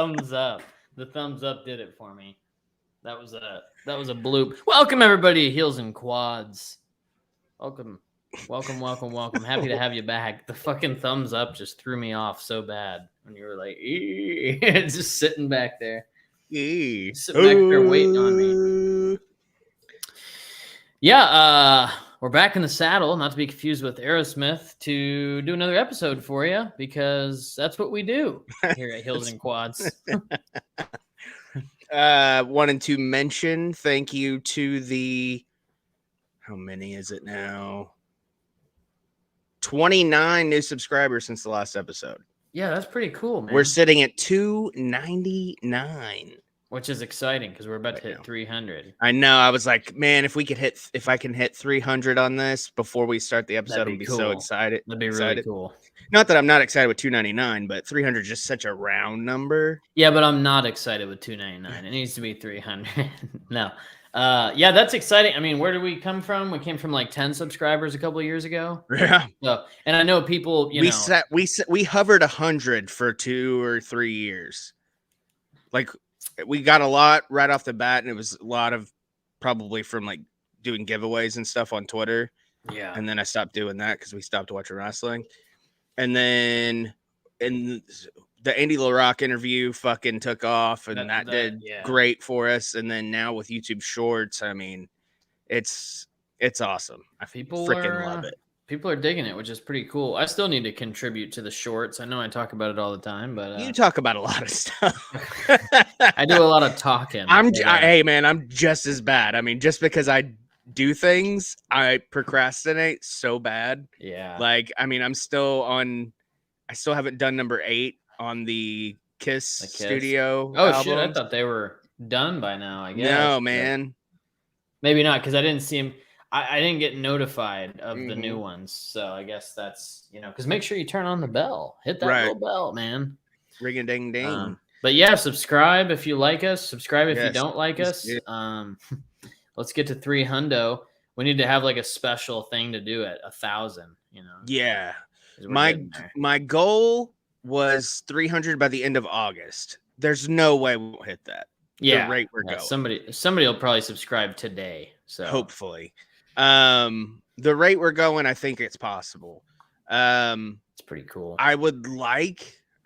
thumbs up. The thumbs up did it for me. That was a bloop. Welcome everybody to Heels and Quads. Welcome. Happy to have you back. The fucking thumbs up just threw me off so bad when you were like, just sitting back there. Sitting back there waiting on me. Yeah, we're back in the saddle, not to be confused with Aerosmith, to do another episode for you, because that's what we do here at Heels and Quads. Wanted to mention thank you to the, how many is it now? 29 new subscribers since the last episode. Yeah, that's pretty cool, man. We're sitting at 299. Which is exciting because we're about to hit 300. I know. I was like, man, if I can hit 300 on this before we start the episode, I'd be so excited. That'd be really cool. Not that I'm not excited with 299, but 300 is just such a round number. Yeah, but I'm not excited with 299. It needs to be 300. No. Yeah, that's exciting. I mean, where did we come from? We came from like 10 subscribers a couple of years ago. Yeah. So, and I know people, we hovered 100 for 2 or 3 years. Like, we got a lot right off the bat, and it was a lot of probably from like doing giveaways and stuff on Twitter. Yeah. And then I stopped doing that because we stopped watching wrestling. And then in the Andy LaRock interview fucking took off, and that did great for us. And then now with YouTube Shorts, I mean, it's awesome. I freaking love it. People are digging it, which is pretty cool. I still need to contribute to the shorts. I know I talk about it all the time, but you talk about a lot of stuff. I do a lot of talking. Hey man, I'm just as bad. I mean, just because I do things, I procrastinate so bad. Yeah. Like, I mean, I still haven't done number 8 on the Kiss studio. Oh albums. Shit! I thought they were done by now. I guess. No, man. Maybe not, because I didn't see them. I didn't get notified of the new ones, so I guess that's, because make sure you turn on the bell. Hit that little bell, man. Ring a ding ding. But yeah, subscribe if you like us. Subscribe if you don't like us. Let's get to 300. We need to have like a special thing to do at 1,000. Yeah. My goal was 300 by the end of August. There's no way we won't hit that. Yeah. The rate we're going. Somebody will probably subscribe today. So hopefully. The rate we're going, I think it's possible. It's pretty cool. I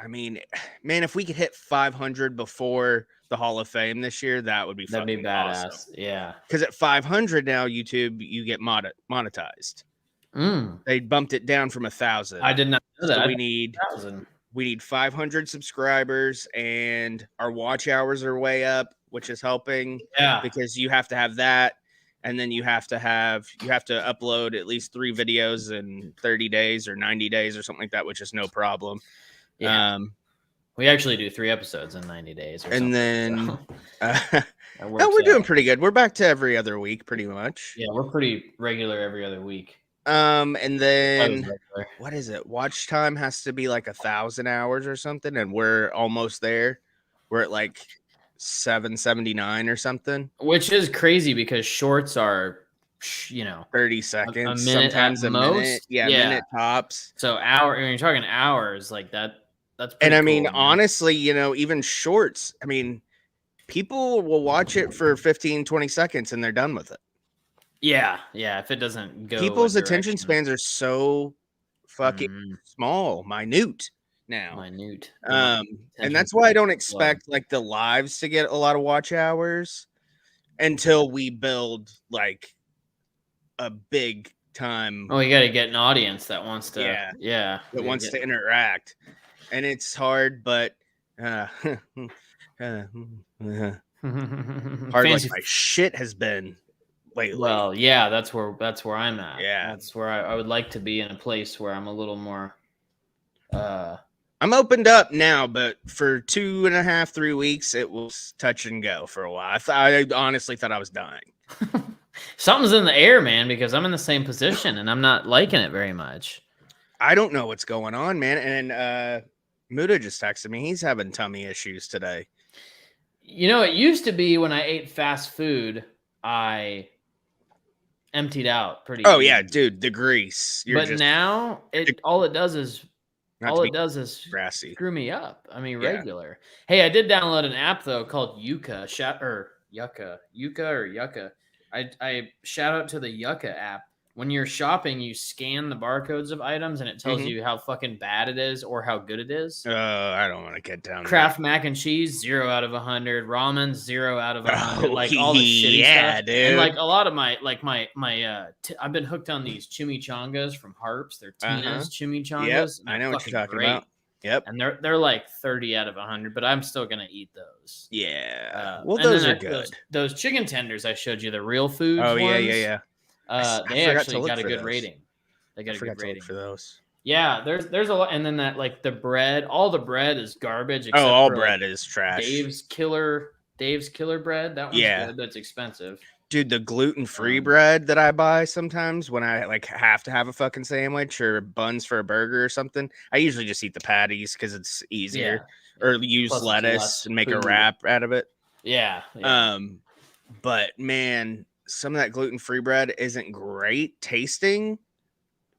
mean, man, if we could hit 500 before the Hall of Fame this year, that'd be badass. Awesome. Yeah. Because at 500 now, YouTube, you get monetized. They bumped it down from 1,000. I did not know that. So we need 500 subscribers, and our watch hours are way up, which is helping. Yeah. Because you have to have that. And then you have to upload at least 3 videos in 30 days or 90 days or something like that, which is no problem. Yeah. We actually do 3 episodes in 90 days. And then we're doing pretty good. We're back to every other week, pretty much. Yeah, we're pretty regular every other week. And then what is it? Watch time has to be like 1,000 hours or something, and we're almost there. We're at like 779 or something, which is crazy because shorts are 30 seconds, a minute sometimes a most. minute, minute tops. So when you're talking hours like that, that's and I cool, mean, man. honestly, even shorts, I mean, people will watch it for 15-20 seconds and they're done with it. Yeah if it doesn't go, people's attention spans are so fucking minute now. And that's why I don't expect like the lives to get a lot of watch hours until we build like a big time. Oh, you got to get an audience that wants to that wants to interact. And it's hard, but hard like my shit has been lately. Well, yeah, that's where I'm at. Yeah, that's where I would like to be, in a place where I'm a little more I'm opened up now, but for 2.5-3 weeks, it was touch and go for a while. I honestly thought I was dying. Something's in the air, man, because I'm in the same position and I'm not liking it very much. I don't know what's going on, man. And Muda just texted me. He's having tummy issues today. It used to be when I ate fast food, I emptied out pretty easy. Yeah, dude, the grease. Now all it does is all it does is grassy. screw me up. I mean, regular. Hey, I did download an app though called Yucca. Yucca. I shout out to the Yucca app. When you're shopping, you scan the barcodes of items, and it tells you how fucking bad it is or how good it is. I don't want to get down. Kraft mac and cheese, 0 out of 100. Ramen, 0 out of 100. Like all the shitty stuff. Dude. And like a lot of my I've been hooked on these chimichangas from Harps. They're Tina's chimichangas. Yep, I know what you're talking about. Yep. And they're like 30 out of 100, but I'm still gonna eat those. Yeah. Well, those are good. Those chicken tenders I showed you, the real food. Oh yeah. They actually got a good rating. They got a good rating for those. Yeah, there's a lot, and then that like the bread, all the bread is garbage. Except all bread is trash. Dave's killer bread. That one's good. That's expensive. Dude, the gluten-free bread that I buy sometimes when I like have to have a fucking sandwich or buns for a burger or something, I usually just eat the patties because it's easier, or use lettuce and make a wrap out of it. Yeah. But man, some of that gluten-free bread isn't great tasting,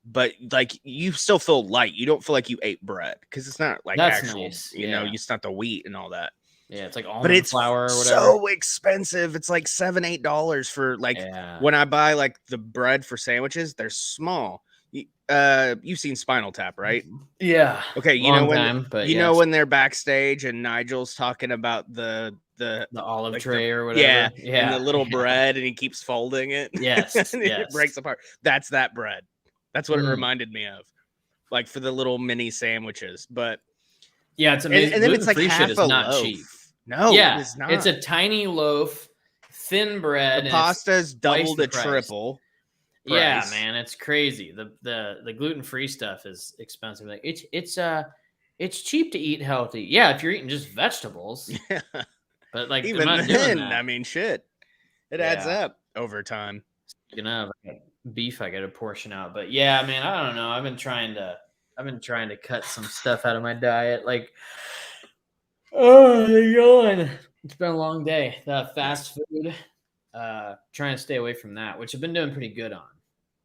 but like you still feel light. You don't feel like you ate bread because it's not like actual, you know, it's not the wheat and all that. Yeah, it's like almond flour or whatever. So expensive. It's like $7-8 for like when I buy like the bread for sandwiches, they're small. You've seen Spinal Tap, right? Yeah. Okay, you know when they're backstage and Nigel's talking about the olive tray or whatever. Yeah. And the little bread, and he keeps folding it. Yes. And it breaks apart. That's that bread. That's what it reminded me of. Like for the little mini sandwiches. But yeah, it's amazing. And then it's like half a not loaf. Cheap. No, it is not. It's a tiny loaf, thin bread. The pasta's double to triple. Price. Yeah, man, it's crazy. The gluten-free stuff is expensive. Like it's cheap to eat healthy. Yeah, if you're eating just vegetables. Yeah. But like even then, I mean, shit, it adds up over time. You know, beef, I got to portion out. But yeah, man, I don't know. I've been trying to cut some stuff out of my diet. Like, oh, yawn. It's been a long day. The fast food, trying to stay away from that, which I've been doing pretty good on.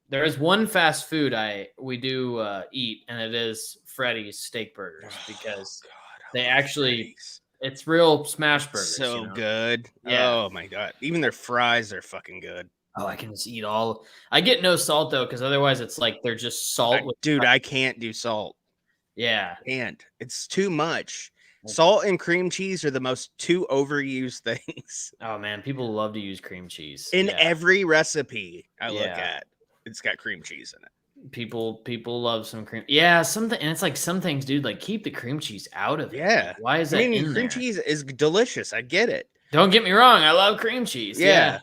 There is one fast food we do eat, and it is Freddy's steak burgers because they actually. It's real smash burgers. So good. Yeah. Oh my God. Even their fries are fucking good. Oh, I can just eat all. I get no salt though, because otherwise it's like they're just salt. Dude, I can't do salt. Yeah. It's too much. Salt and cream cheese are the most two overused things. Oh man, people love to use cream cheese. In every recipe I look at, it's got cream cheese in it. People love some cream. Yeah, something, and it's like some things, dude, like keep the cream cheese out of it. Yeah. Like, why is that in cream cheese is delicious. I get it. Don't get me wrong. I love cream cheese. Yeah.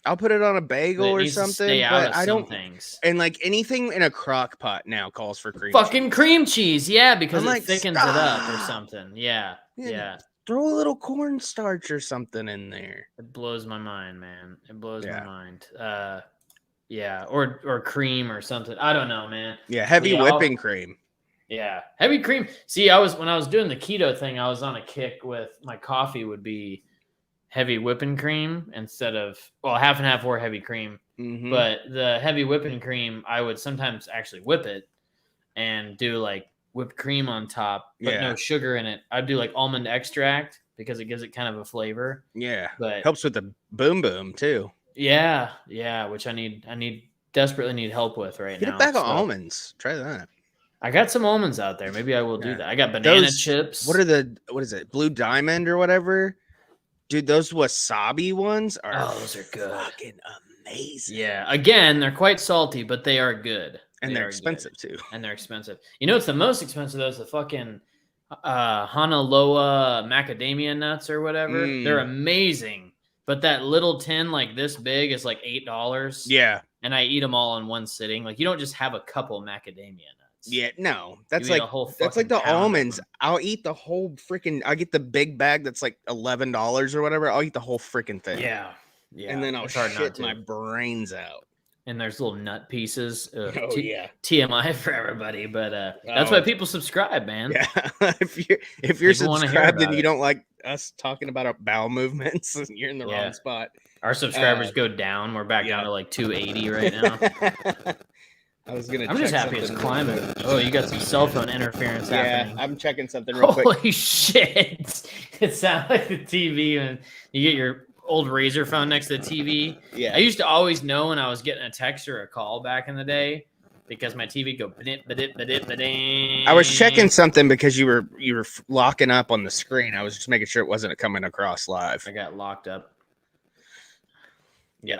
I'll put it on a bagel or something, but I don't. Things. And like anything in a crock pot now calls for cream. Fucking cream cheese, yeah, because it thickens it up or something. Yeah. Throw a little cornstarch or something in there. It blows my mind, man. It blows my mind. Yeah, or cream or something. I don't know, man. Yeah, heavy whipping cream. Yeah, heavy cream. See, when I was doing the keto thing, I was on a kick with my coffee would be heavy whipping cream instead of half and half or heavy cream. Mm-hmm. But the heavy whipping cream, I would sometimes actually whip it and do like whipped cream on top, but no sugar in it. I'd do like almond extract because it gives it kind of a flavor. Yeah, but helps with the boom boom too. Yeah, which I desperately need help with right now. Get a bag of almonds. Try that. I got some almonds out there. Maybe I will do that. I got banana chips. What is it? Blue Diamond or whatever? Dude, those wasabi ones those are good. Fucking amazing. Yeah. Again, they're quite salty, but they are good. And they're expensive too. And they're expensive. You know what's the most expensive though? Is the fucking Honoloa macadamia nuts or whatever. They're amazing. But that little tin like this big is like $8. Yeah. And I eat them all in one sitting. Like you don't just have a couple macadamia nuts. Yeah, no. That's like the almonds. I'll eat the whole freaking I get the big bag that's like $11 or whatever. I'll eat the whole freaking thing. Yeah. And then I'll shit my brains out. And there's little nut pieces. Yeah. TMI for everybody, but that's why people subscribe, man. Yeah. if you're subscribed and you don't like us talking about our bowel movements, you're in the wrong spot. Our subscribers go down. We're back down to like 280 right now. I'm just happy it's climbing. Oh, you got some cell phone interference happening. I'm checking something real quick. Holy shit! It sounds like the TV when you get your old Razor phone next to the TV. Yeah. I used to always know when I was getting a text or a call back in the day because my TV go ba-dip, ba-dip, ba-dip, ba-ding. I was checking something because you were locking up on the screen. I was just making sure it wasn't coming across live. I got locked up.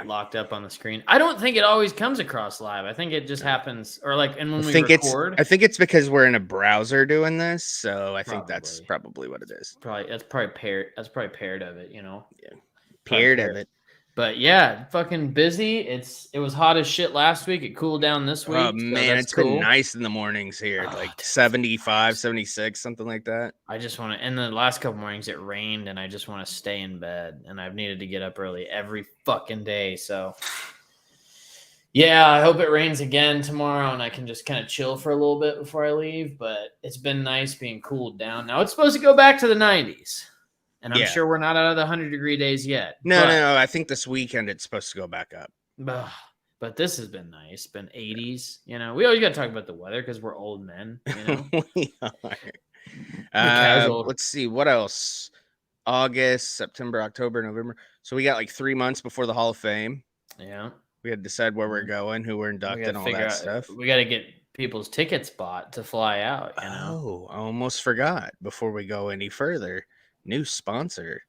Locked up on the screen. I don't think it always comes across live. I think it just happens, or like, and when we record. I think it's because we're in a browser doing this, so I think that's probably what it is. That's probably paired of it, Yeah, paired of it. But yeah, fucking busy. It was hot as shit last week. It cooled down this week. Oh man, it's been nice in the mornings here, like 75, 76, something like that. I just want to. In the last couple mornings, it rained, and I just want to stay in bed. And I've needed to get up early every fucking day. So yeah, I hope it rains again tomorrow, and I can just kind of chill for a little bit before I leave. But it's been nice being cooled down. Now it's supposed to go back to the 90s. And I'm sure we're not out of the 100-degree days yet. No. I think this weekend it's supposed to go back up. But this has been nice. It's been 80s. You know, we always got to talk about the weather because we're old men. You know, we are. Let's see what else. August, September, October, November. So we got like 3 months before the Hall of Fame. Yeah. We had to decide where we're going, who we're inducted, all that stuff. We got to get people's tickets bought to fly out. You know? Oh, I almost forgot. Before we go any further. New sponsor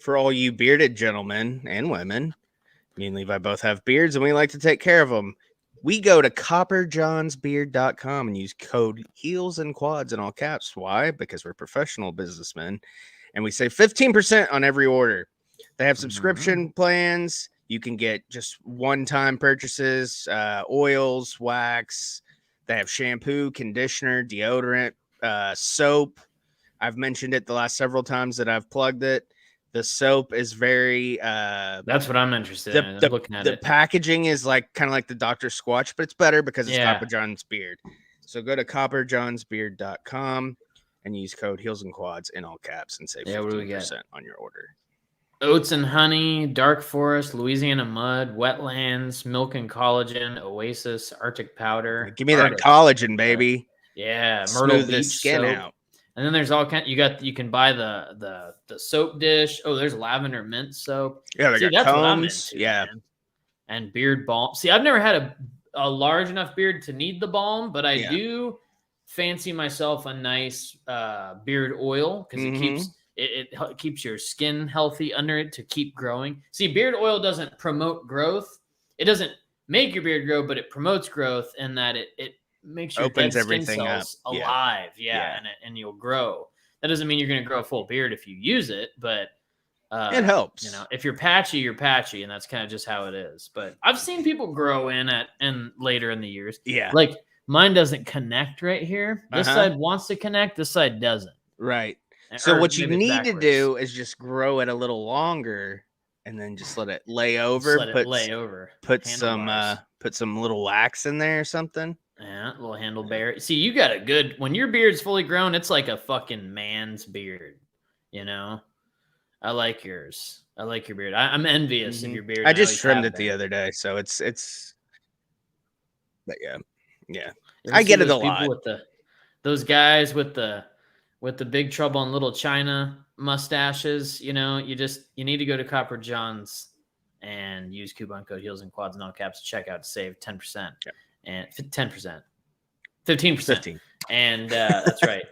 for all you bearded gentlemen and women. Me and Levi both have beards and we like to take care of them. We go to copperjohnsbeard.com and use code heels and quads in all caps. Why? Because we're professional businessmen and we save 15% on every order. They have subscription plans. You can get just one-time purchases, oils, wax. They have shampoo, conditioner, deodorant, soap. I've mentioned it the last several times that I've plugged it. The soap is very that's what I'm interested in. I'm looking at it. The packaging is like kind of like the Dr. Squatch, but it's better because it's Copper John's Beard. So go to copperjohnsbeard.com and use code heels and quads in all caps and save 15% on your order. Oats and honey, dark forest, Louisiana mud, wetlands, milk and collagen, oasis, Arctic powder. Give me that collagen, baby. Yeah, Myrtle Beach skin soap. out. And then there's all kind. You can buy the soap dish. Oh, there's lavender mint soap. Yeah, they got combs. Man. And beard balm. See, I've never had a large enough beard to need the balm, but I do fancy myself a nice beard oil because it keeps your skin healthy under it to keep growing. See, beard oil doesn't promote growth. It doesn't make your beard grow, but it promotes growth in that it makes your opens dead everything skin cells up. alive. And you'll grow. That doesn't mean you're going to grow a full beard if you use it, but it helps. You know, if you're patchy, you're patchy, and that's kind of just how it is. But I've seen people grow in later in the years. Yeah, like mine doesn't connect right here. This side wants to connect. This side doesn't. Right. So what you need to do is just grow it a little longer, and then just let it lay over. Put some little wax in there or something. Yeah, a little handlebar. See, you got a good. When your beard's fully grown, it's like a fucking man's beard. You know, I like yours. I like your beard. I'm envious of your beard. I just trimmed it the other day, so it's. But yeah. I get it a lot. With those guys with the Big Trouble in Little China mustaches, you know, you need to go to Copper John's and use coupon code heels and quads and all caps to checkout to save 10%. Yeah. And 10%, 15%. And that's right.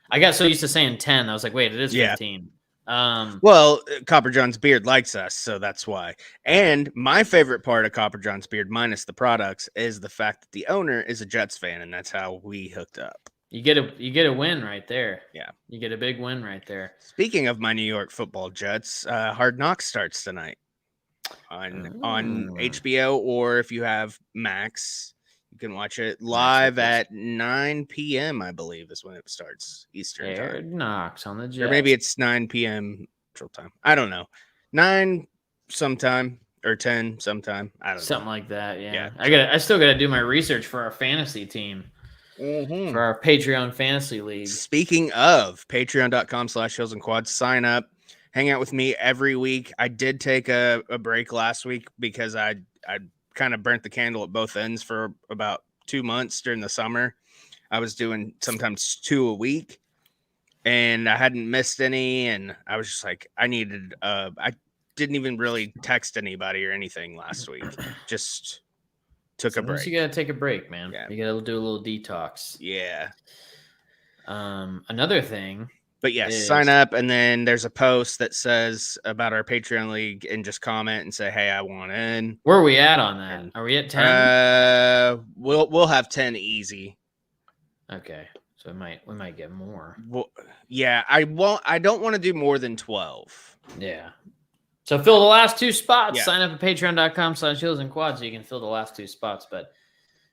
I got so used to saying 10. I was like, wait, it is 15. Well, Copper John's Beard likes us, so that's why. And my favorite part of Copper John's Beard, minus the products, is the fact that the owner is a Jets fan, and that's how we hooked up. You get a win right there. Yeah. You get a big win right there. Speaking of my New York Football Jets, Hard Knocks starts tonight on HBO, or if you have Max, you can watch it live at 9 p.m., I believe, is when it starts Eastern time. Hard Knocks on the Jets. Or maybe it's 9 p.m. Central time. I don't know. 9 sometime or 10 sometime. I don't know. Something like that, yeah. I still got to do my research for our fantasy team. For our Patreon fantasy league. Speaking of, patreon.com/heels and quads, sign up, hang out with me every week. I did take a break last week because I kind of burnt the candle at both ends for about 2 months during the summer. I was doing sometimes 2 a week, and I hadn't missed any. And I was just like, I didn't even really text anybody or anything last week. Just took a break. You gotta take a break, man. Yeah. You gotta do a little detox. Yeah. Another thing. But yes, sign up, and then there's a post that says about our Patreon league, and just comment and say, "Hey, I want in." Where are we at on that? Are we at 10? We'll have 10 easy. Okay, so we might get more. Well, yeah, I don't want to do more than 12. Yeah. So fill the last 2 spots. Yeah. Sign up at patreon.com/heelsandquads so you can fill the last 2 spots. But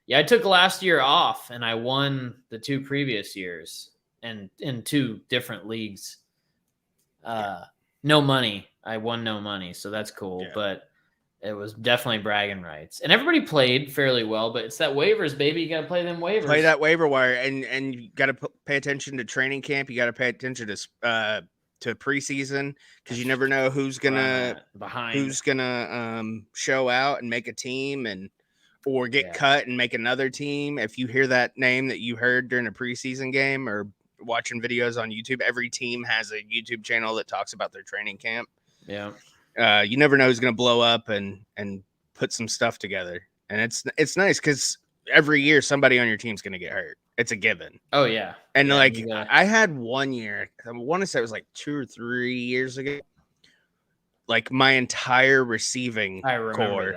yeah, I took last year off, and I won the 2 previous years. And in 2 different leagues, no money. I won no money, so that's cool. Yeah. But it was definitely bragging rights, and everybody played fairly well. But it's that waivers, baby. You got to play them waivers. Play that waiver wire, and you got to pay attention to training camp. You got to pay attention to preseason, because you never know who's gonna show out and make a team or get cut and make another team. If you hear that name that you heard during a preseason game or watching videos on YouTube, every team has a YouTube channel that talks about their training camp. Yeah. You never know who's going to blow up and put some stuff together. And it's nice because every year somebody on your team's going to get hurt. It's a given. Oh yeah. And I had one year, I want to say it was like 2 or 3 years ago. Like my entire receiving core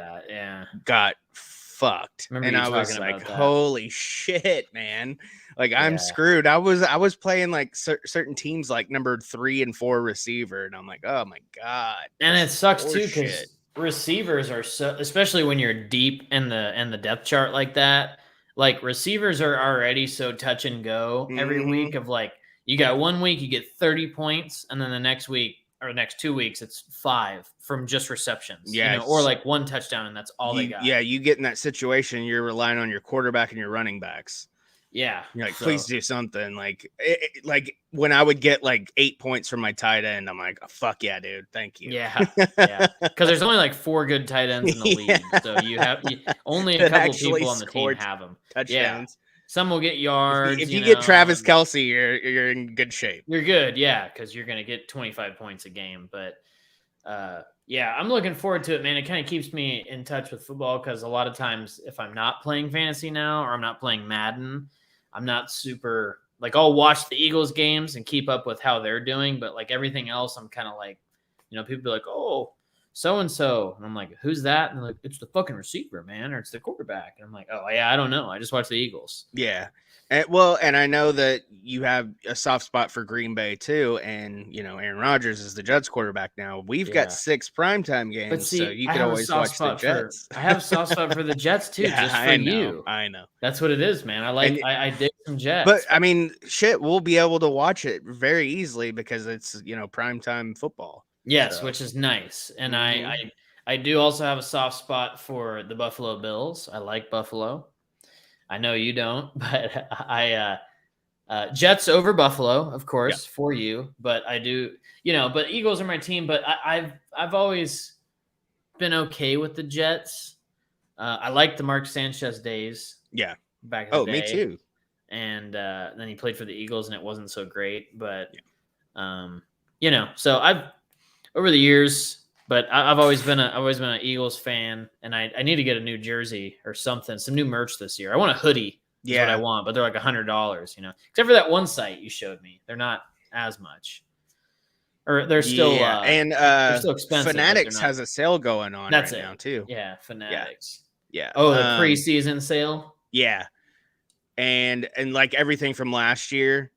got fucked. And I was like, holy shit, man. Like I'm screwed. I was playing like certain teams like number 3 and 4 receiver, and I'm like, oh my God. And it sucks too, because receivers are so, especially when you're deep in the depth chart like that, like receivers are already so touch and go every week of like, you got 1 week, you get 30 points, and then the next week or the next 2 weeks, it's 5 from just receptions, or like 1 touchdown, and that's all they got. Yeah, you get in that situation, you're relying on your quarterback and your running backs. Yeah, you're like, please do something. Like when I would get like 8 points from my tight end, I'm like, oh, fuck yeah, dude, thank you. Yeah, because there's only like 4 good tight ends in the league, so you have only a couple people on the team have them. Touchdowns. Yeah. Some will get yards. If you get Travis Kelce, you're in good shape. You're good, yeah, because you're gonna get 25 points a game. But yeah, I'm looking forward to it, man. It kind of keeps me in touch with football, because a lot of times if I'm not playing fantasy now, or I'm not playing Madden, I'm not super like, I'll watch the Eagles games and keep up with how they're doing, but like everything else, I'm kind of like, people be like, oh, so-and-so. And I'm like, who's that? And they're like, it's the fucking receiver, man, or it's the quarterback. And I'm like, oh, yeah, I don't know. I just watch the Eagles. Yeah. And I know that you have a soft spot for Green Bay too. And, Aaron Rodgers is the Jets quarterback now. We've got 6 primetime games, but see, so you can always watch the Jets. I have a soft spot for the Jets too, just for you. I know. That's what it is, man. I dig some Jets. But, I mean, we'll be able to watch it very easily because it's, primetime football. Yes, which is nice. And I do also have a soft spot for the Buffalo Bills. I like Buffalo. I know you don't, but Jets over Buffalo, of course, for you. But I do, but Eagles are my team. But I've always been okay with the Jets. I like the Mark Sanchez days. Yeah, back in the day. Me too. And then he played for the Eagles, and it wasn't so great. But so I've over the years. But I've always been an Eagles fan, and I need to get a new jersey or something, some new merch this year. I want a hoodie. Is what I want, but they're like $100, except for that one site you showed me. They're not as much, or they're still they're still expensive. Fanatics has a sale going on now too. Yeah, Fanatics. Yeah. Oh, the preseason sale. Yeah, and like everything from last year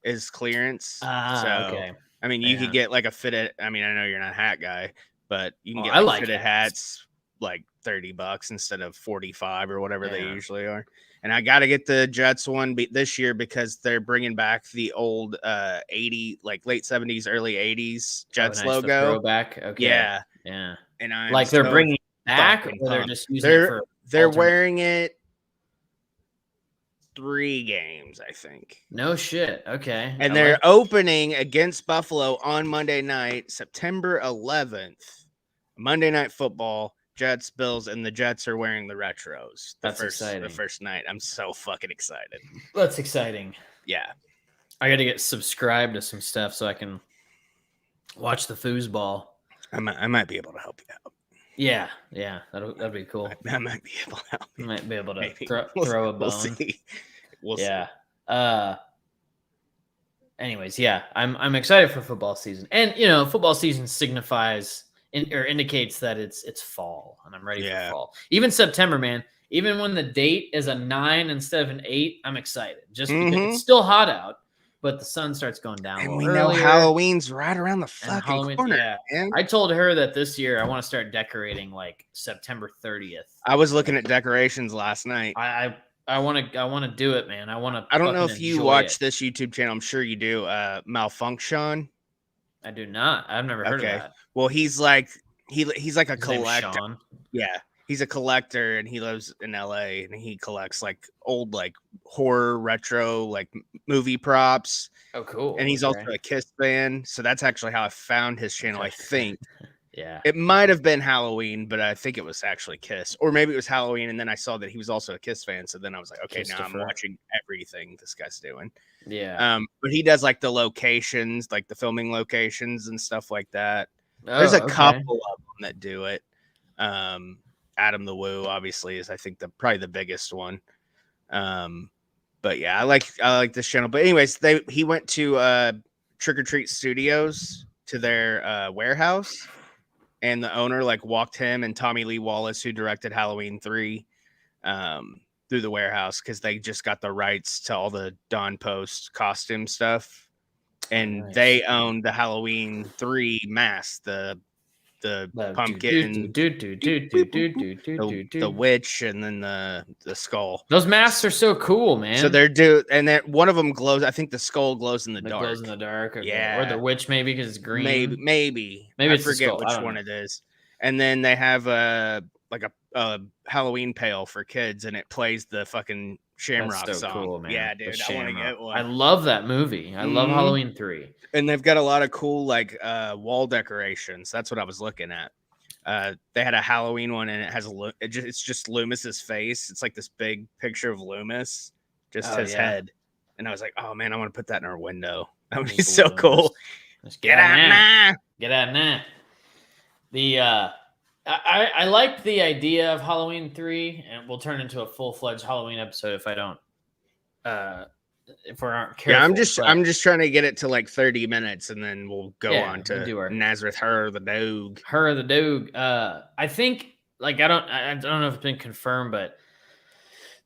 is clearance. Okay. I mean, you could get like a fitted. I mean, I know you're not a hat guy, but you can get fitted hats like $30 instead of 45 or whatever they usually are. And I got to get the Jets one this year because they're bringing back the old 80, like late 70s, early 80s Jets logo. Throwback. Okay. Yeah. And I'm like, they're bringing it back, or they're just using it for. They're wearing it 3 games, I think. No shit. Okay. And they're opening against Buffalo on Monday night, September 11th. Monday Night Football. Jets, Bills, and the Jets are wearing the retros. That's exciting. The first night. I'm so fucking excited. That's exciting. Yeah. I got to get subscribed to some stuff so I can watch the foosball. I might be able to help you out. Yeah, that'd be cool. I might be able to help you. Might be able to throw a bone. We'll see. We'll see. Anyways, yeah, I'm excited for football season, and football season signifies or indicates that it's fall, and I'm ready for fall. Even September, man. Even when the date is a 9 instead of an 8, I'm excited. Just because it's still hot out, but the sun starts going down. And we know Halloween's right around the fucking corner. Yeah. Man. I told her that this year I want to start decorating like September 30th. I was looking at decorations last night. I want to do it, man. I don't know if you watch this YouTube channel. I'm sure you do. Malfunction. I do not. I've never heard of that. Well, he's like he's like a collector. Sean? Yeah. He's a collector and he lives in LA and he collects like old like horror retro like movie props. Oh, cool. And he's also a Kiss fan. So that's actually how I found his channel, I think. Yeah. It might have been Halloween, but I think it was actually Kiss. Or maybe it was Halloween and then I saw that he was also a Kiss fan. So then I was like, okay, now I'm watching everything this guy's doing. Yeah. But he does like the locations, like the filming locations and stuff like that. There's a couple of them that do it. Adam the Woo obviously is I think probably the biggest one. But yeah, I like this channel. But anyways, he went to Trick or Treat Studios to their warehouse, and the owner like walked him and Tommy Lee Wallace, who directed Halloween 3, through the warehouse because they just got the rights to all the Dawn Post costume stuff, and they own the Halloween 3 mask, the pumpkin, the witch, and then the skull. Those masks are so cool, man. So and then one of them glows. I think the skull glows in the dark. Glows in the dark. Okay. Yeah, or the witch maybe because it's green. Maybe I forget which one it is. And then they have a Halloween pail for kids, and it plays the fucking Shamrock song. Cool, man. Yeah, dude, I want to get one. I love that movie. I love Halloween 3. And they've got a lot of cool like wall decorations. That's what I was looking at. They had a Halloween one, and it has it's just Loomis's face. It's like this big picture of Loomis, just his head. And I was like, oh man, I want to put that in our window. That would be so cool. Get out now. Get out now. I like the idea of Halloween 3, and we'll turn into a full-fledged Halloween episode if I don't, if we aren't careful. Yeah, I'm just trying to get it to like 30 minutes, and then we'll go on to Nazareth, her the dog. I think like I don't know if it's been confirmed, but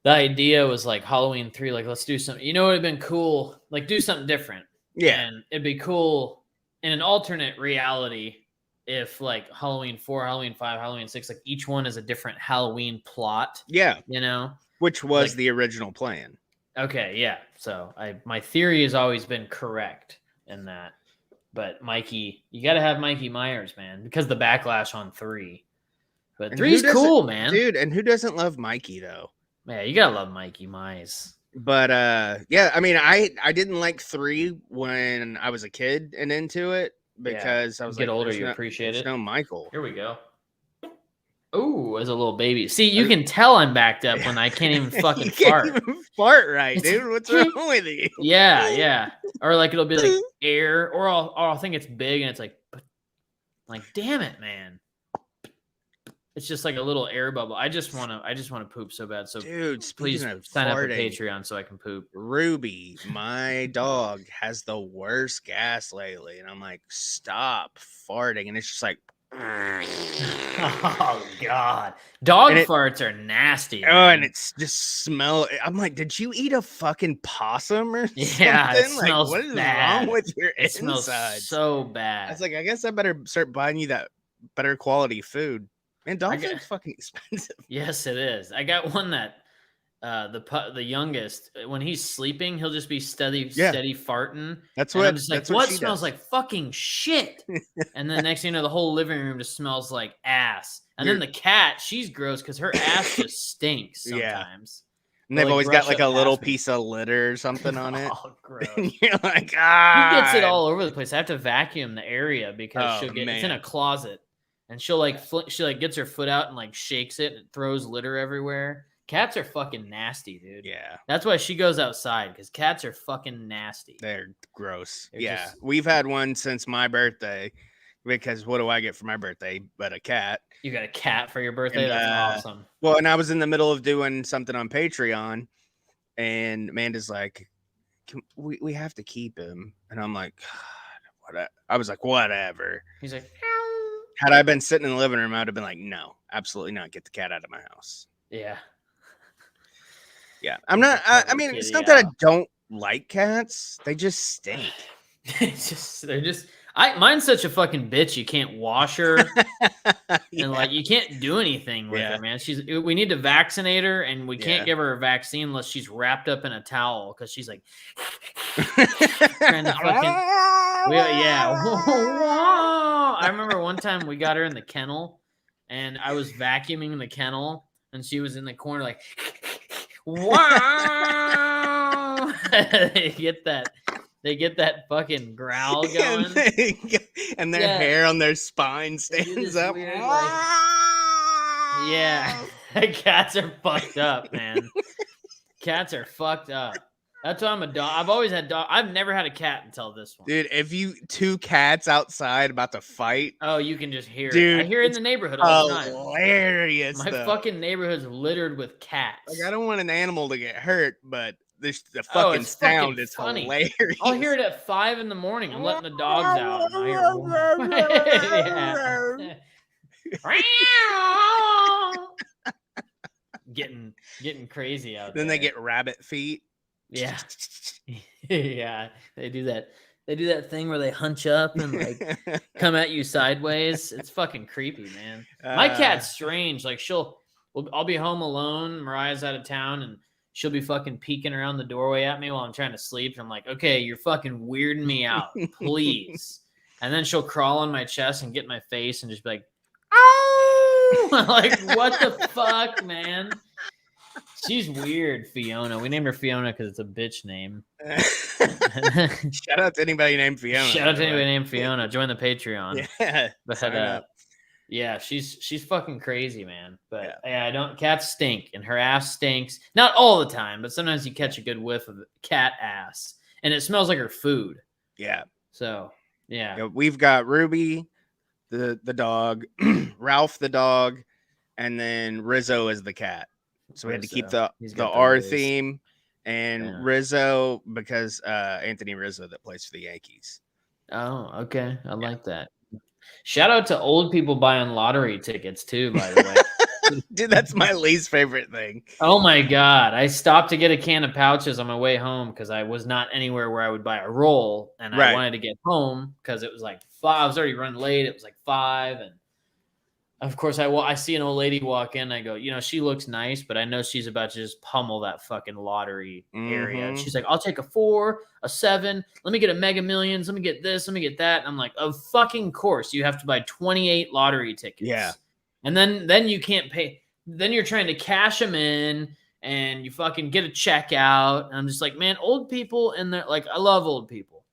the idea was like Halloween 3, like let's do something. You know, it would have been cool, like do something different. Yeah, and it'd be cool in an alternate reality. If like Halloween 4, Halloween 5, Halloween 6, like each one is a different Halloween plot. Yeah. Which was like, the original plan. Okay. Yeah. So my theory has always been correct in that, but Mikey, you got to have Mikey Myers, man, because the backlash on 3, but 3's cool, man. Dude. And who doesn't love Mikey though? Yeah. You got to love Mikey Myers. But yeah, I mean, I didn't like 3 when I was a kid and into it. Because I was get older, you appreciate it. No, Michael. Here we go. Ooh, as a little baby. See, you can tell I'm backed up when I can't even fucking fart. Can't even fart right, dude. What's wrong with you? Yeah. Or like it'll be like air, or I'll think it's big and it's like damn it, man. It's just like a little air bubble. I just want to poop so bad. So dude, please sign up for Patreon so I can poop. Ruby, my dog, has the worst gas lately, and I'm like, stop farting, and it's just like, oh god, dog farts are nasty. Man. Oh, and it's just smell. I'm like, did you eat a fucking possum or something? Yeah, it smells what is bad. wrong with your it insides? Smells so bad. I was like, I guess I better start buying you that better quality food. Man, dog food's fucking expensive. Yes, it is. I got one that the youngest, when he's sleeping, he'll just be steady farting. That's what. I'm just like, what smells like fucking shit? And then next thing you know, the whole living room just smells like ass. And then the cat, she's gross because her ass just stinks sometimes. And they've always got like a little piece of litter or something on it. Oh, gross. And you're like, ah. He gets it all over the place. I have to vacuum the area because she'll get it's in a closet. and she'll like she like gets her foot out and like shakes it and throws litter everywhere. Cats are fucking nasty, dude. Yeah. That's why she goes outside, because cats are fucking nasty. They're gross. We've had one since my birthday, because what do I get for my birthday but a cat? You got a cat for your birthday? That's awesome. Well, and I was in the middle of doing something on Patreon, and Amanda's like, we have to keep him. And I'm like, God, what? I was like, whatever. He's like, had I been sitting in the living room, I'd have been like, no, absolutely not. Get the cat out of my house. Yeah. Yeah. I'm not, I mean, it's not that I don't like cats. They just stink. Mine's such a fucking bitch. You can't wash her, and like you can't do anything with her, man. We need to vaccinate her, and we can't give her a vaccine unless she's wrapped up in a towel, because she's like trying to fucking I remember one time we got her in the kennel, and I was vacuuming the kennel, and she was in the corner like, wow. They get that fucking growl going. and their hair on their spine stands up. Weird, cats are fucked up, man. Cats are fucked up. That's why I'm a dog. I've always had dog. I've never had a cat until this one. Dude, if you two cats outside about to fight. Oh, you can just hear it. I hear it in the neighborhood all the time. Hilarious. My fucking neighborhood's littered with cats. Like, I don't want an animal to get hurt, but the fucking sound is funny. Hilarious. I'll hear it at 5 a.m. I'm letting the dogs out. And I hear getting crazy out there. Then they get rabbit feet. Yeah. Yeah. They do that thing where they hunch up and like come at you sideways. It's fucking creepy, man. My cat's strange. Like I'll be home alone. Mariah's out of town, and she'll be fucking peeking around the doorway at me while I'm trying to sleep. And I'm like, okay, you're fucking weirding me out, please. And then she'll crawl on my chest and get in my face and just be like, oh, like, what the fuck, man? She's weird, Fiona. We named her Fiona because it's a bitch name. Shout out to anybody named Fiona. Shout out to anybody named Fiona. Join the Patreon. Yeah. But yeah, she's fucking crazy, man. But cats stink, and her ass stinks. Not all the time, but sometimes you catch a good whiff of cat ass, and it smells like her food. Yeah. So yeah, we've got Ruby, the dog, Ralph the dog, and then Rizzo is the cat. So we had to keep the R theme, and Rizzo, because Anthony Rizzo that plays for the Yankees. Oh, okay. I like that. Shout out to old people buying lottery tickets too, by the way. Dude, that's my least favorite thing. Oh my God. I stopped to get a can of pouches on my way home because I was not anywhere where I would buy a roll, and I wanted to get home because it was like 5. I was already running late. It was like 5, and of course, I see an old lady walk in. I go, she looks nice, but I know she's about to just pummel that fucking lottery area. And she's like, I'll take a 4, a 7. Let me get a Mega Millions. Let me get this. Let me get that. And I'm like, of fucking course, you have to buy 28 lottery tickets. Yeah. And then you can't pay. Then you're trying to cash them in, and you fucking get a check out. And I'm just like, man, old people, and they're like, I love old people,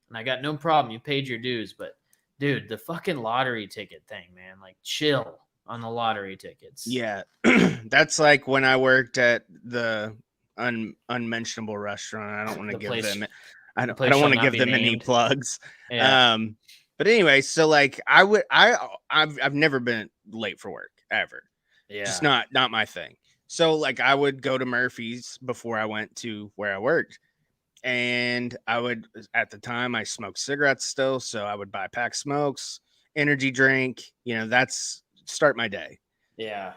and I got no problem. You paid your dues, but dude, the fucking lottery ticket thing, man, like chill on the lottery tickets. Yeah. That's like when I worked at the unmentionable restaurant. I don't want to give them I don't want to give them any plugs. Yeah. But anyway, so like I've never been late for work ever. Yeah. Just not my thing. So like I would go to Murphy's before I went to where I worked. And at the time I smoked cigarettes still. So I would buy pack smokes, energy drink, that's start my day. Yeah.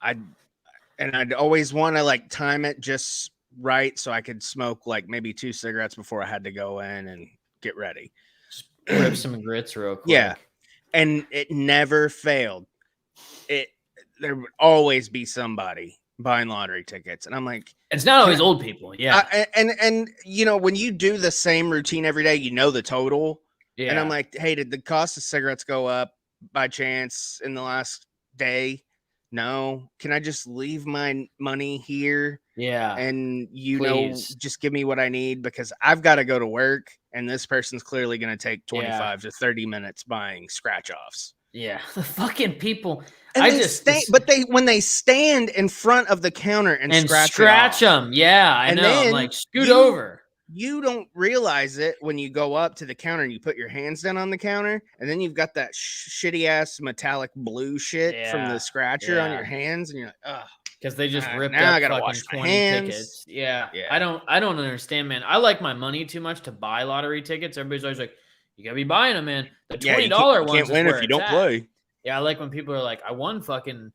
I'd always want to like time it just right. So I could smoke like maybe 2 cigarettes before I had to go in and get ready. Just rip some grits real quick. Yeah. And it never failed. There would always be somebody buying lottery tickets, and I'm like, it's not always old people. Yeah. And when you do the same routine every day, the total. Yeah. And I'm like, hey, did the cost of cigarettes go up by chance in the last day? No. Can I just leave my money here? Yeah. And just give me what I need, because I've got to go to work, and this person's clearly going to take 25 to 30 minutes buying scratch offs. Yeah, the fucking people. And when they stand in front of the counter and scratch them. Yeah, I know. I'm like, scoot over. You don't realize it when you go up to the counter and you put your hands down on the counter, and then you've got that shitty ass metallic blue shit from the scratcher on your hands, and you're like, ugh. Because they just ripped up fucking 20 tickets. Yeah. I don't understand, man. I like my money too much to buy lottery tickets. Everybody's always like, you gotta be buying them, man. The $20 ones can't win if you don't play. Yeah, I like when people are like, I won $25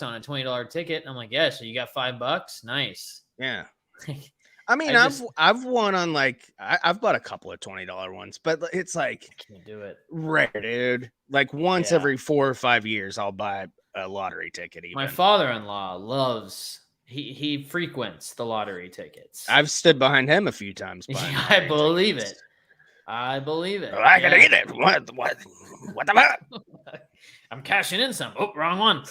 on a $20 ticket. And I'm like, yeah, so you got $5? Nice. Yeah. I mean, I've won on like I've bought a couple of $20 ones, but it's like I can't do it. Rare, dude. Like once every 4 or 5 years, I'll buy a lottery ticket. Even my father-in-law loves. He frequents the lottery tickets. I've stood behind him a few times. Yeah, I believe it. I believe it. Well, I gotta get it. What the fuck? I'm cashing in some. Oh, wrong one.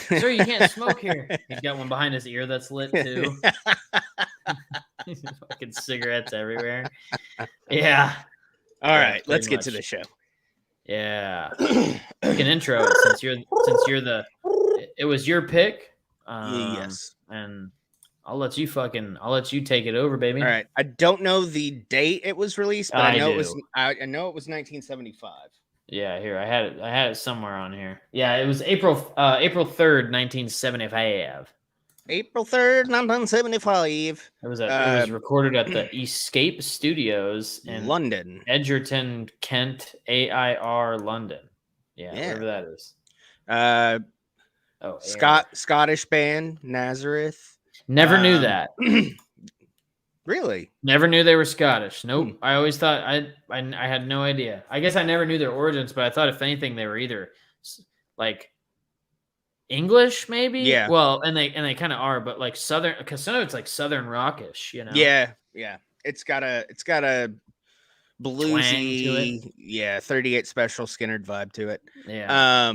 Sir, you can't smoke here. He's got one behind his ear that's lit too. Fucking cigarettes everywhere. Yeah. All right, let's get to the show. Yeah. You can intro it since you're the. It was your pick. Yes. And I'll let you take it over, baby. All right. I don't know the date it was released, but I know it was 1975. Yeah, here I had it somewhere on here. Yeah, it was April 3rd, 1975. April 3rd, 1975. It was recorded at the Escape Studios in London, Edgerton, Kent, AIR, London. Yeah, wherever that is. Scottish band Nazareth. Never knew that. Really? Never knew they were Scottish. Nope. I always thought I had no idea. I guess I never knew their origins, but I thought if anything they were either like English, maybe. Yeah. Well, and they kind of are, but like Southern, because some of it's like Southern rockish, you know. Yeah. It's got a bluesy, 38 Special Skinner vibe to it. Yeah.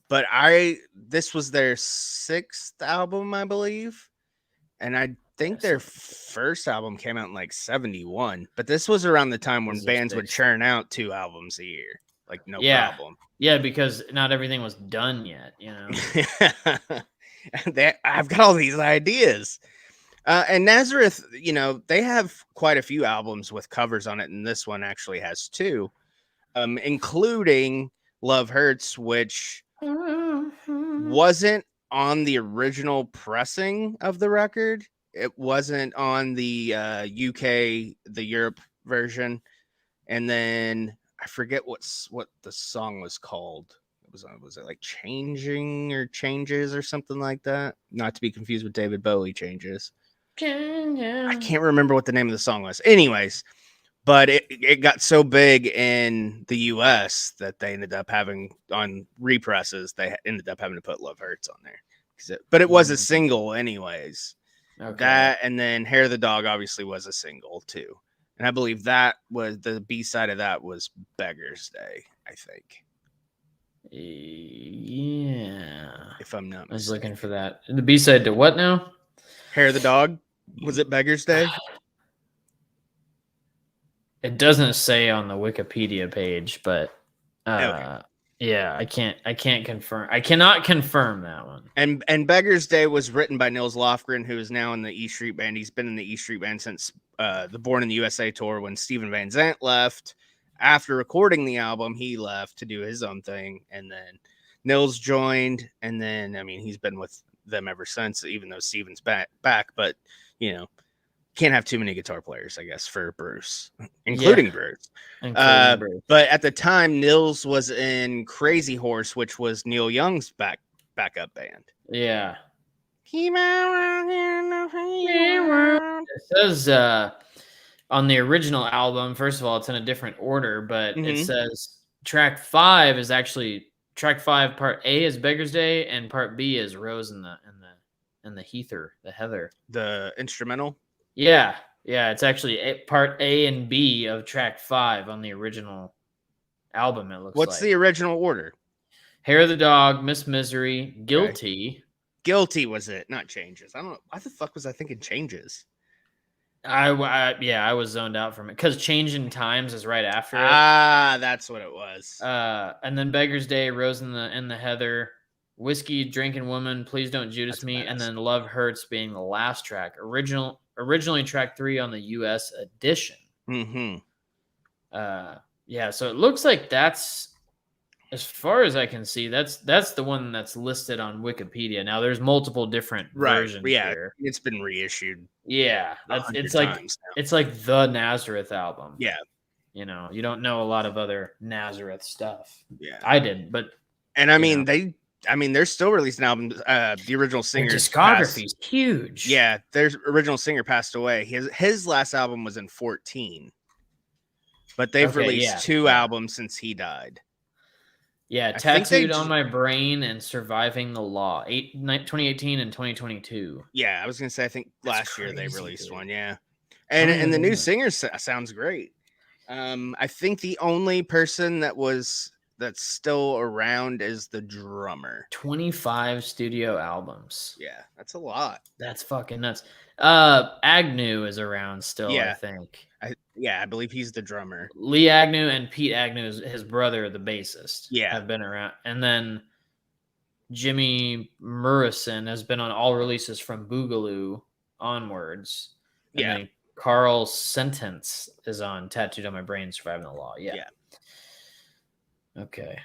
But this was their 6th album, I believe, and I think their first album came out in like 71. But this was around the time when bands would churn out 2 albums a year, like no problem. Yeah, because not everything was done yet, you know. I've got all these ideas. And Nazareth, you know, they have quite a few albums with covers on it, and this one actually has 2, including Love Hurts, which wasn't on the original pressing of the record. It wasn't on the UK, the Europe version. And then I forget what the song was called. Was it like Changing or Changes or something like that? Not to be confused with David Bowie Changes. I can't remember what the name of the song was. Anyways, but it got so big in the US that they ended up having on represses. They ended up having to put Love Hurts on there. But it was a single anyways. Okay. That, and then Hair of the Dog obviously was a single too. And I believe that was the B-side of that was Beggar's Day, I think. Yeah. If I'm not mistaken. I was looking for that. The B-side to what now? Hair of the Dog? Was it Beggar's Day? It doesn't say on the Wikipedia page, but yeah, I can't confirm. I cannot confirm that one. And Beggar's Day was written by Nils Lofgren, who is now in the E Street Band. He's been in the E Street Band since the Born in the USA tour when Steven Van Zandt left. After recording the album, he left to do his own thing, and then Nils joined, and then I mean he's been with them ever since, even though Steven's back. But you know, can't have too many guitar players, I guess, for Bruce, including Bruce. But at the time, Nils was in Crazy Horse, which was Neil Young's backup band. Yeah. It says on the original album, first of all, it's in a different order, but it says track 5 is actually track 5. Part A is Beggar's Day, and part B is Rose and the Heather, the Heather, the instrumental. Yeah, it's actually part A and B of track 5 on the original album. It looks. What's the original order? Hair of the Dog, Miss Misery, Guilty. Guilty was it, not Changes. I don't know. Why the fuck was I thinking Changes? I was zoned out from it because Changing Times is right after it. That's what it was. And then Beggar's Day, Rose in the Heather, Whiskey Drinking Woman, Please Don't Judas Me, and then Love Hurts being the last track. Originally track 3 on the US edition. Mm-hmm. Yeah, so it looks like that's, as far as I can see, that's the one that's listed on Wikipedia. Now there's multiple different versions here. It's been reissued. Yeah, it's like the Nazareth album. Yeah. You know, you don't know a lot of other Nazareth stuff. Yeah. I did, but they're still releasing albums. The original singer discography is huge. Yeah, their original singer passed away. His last album was in 2014. But they've released 2 albums since he died. Yeah, Tattooed on My Brain and Surviving the Law. 2018 and 2022. Yeah, I was going to say, I think last year they released one, yeah. And the new singer sounds great. I think the only person that's still around is the drummer. 25 studio albums. Yeah, that's a lot. That's fucking nuts. Agnew is around still, I think. I believe he's the drummer. Lee Agnew and Pete Agnew, his brother, the bassist, have been around. And then Jimmy Murrison has been on all releases from Boogaloo onwards. And then Carl Sentence is on Tattooed on My Brain, Surviving the Law. Yeah. Okay.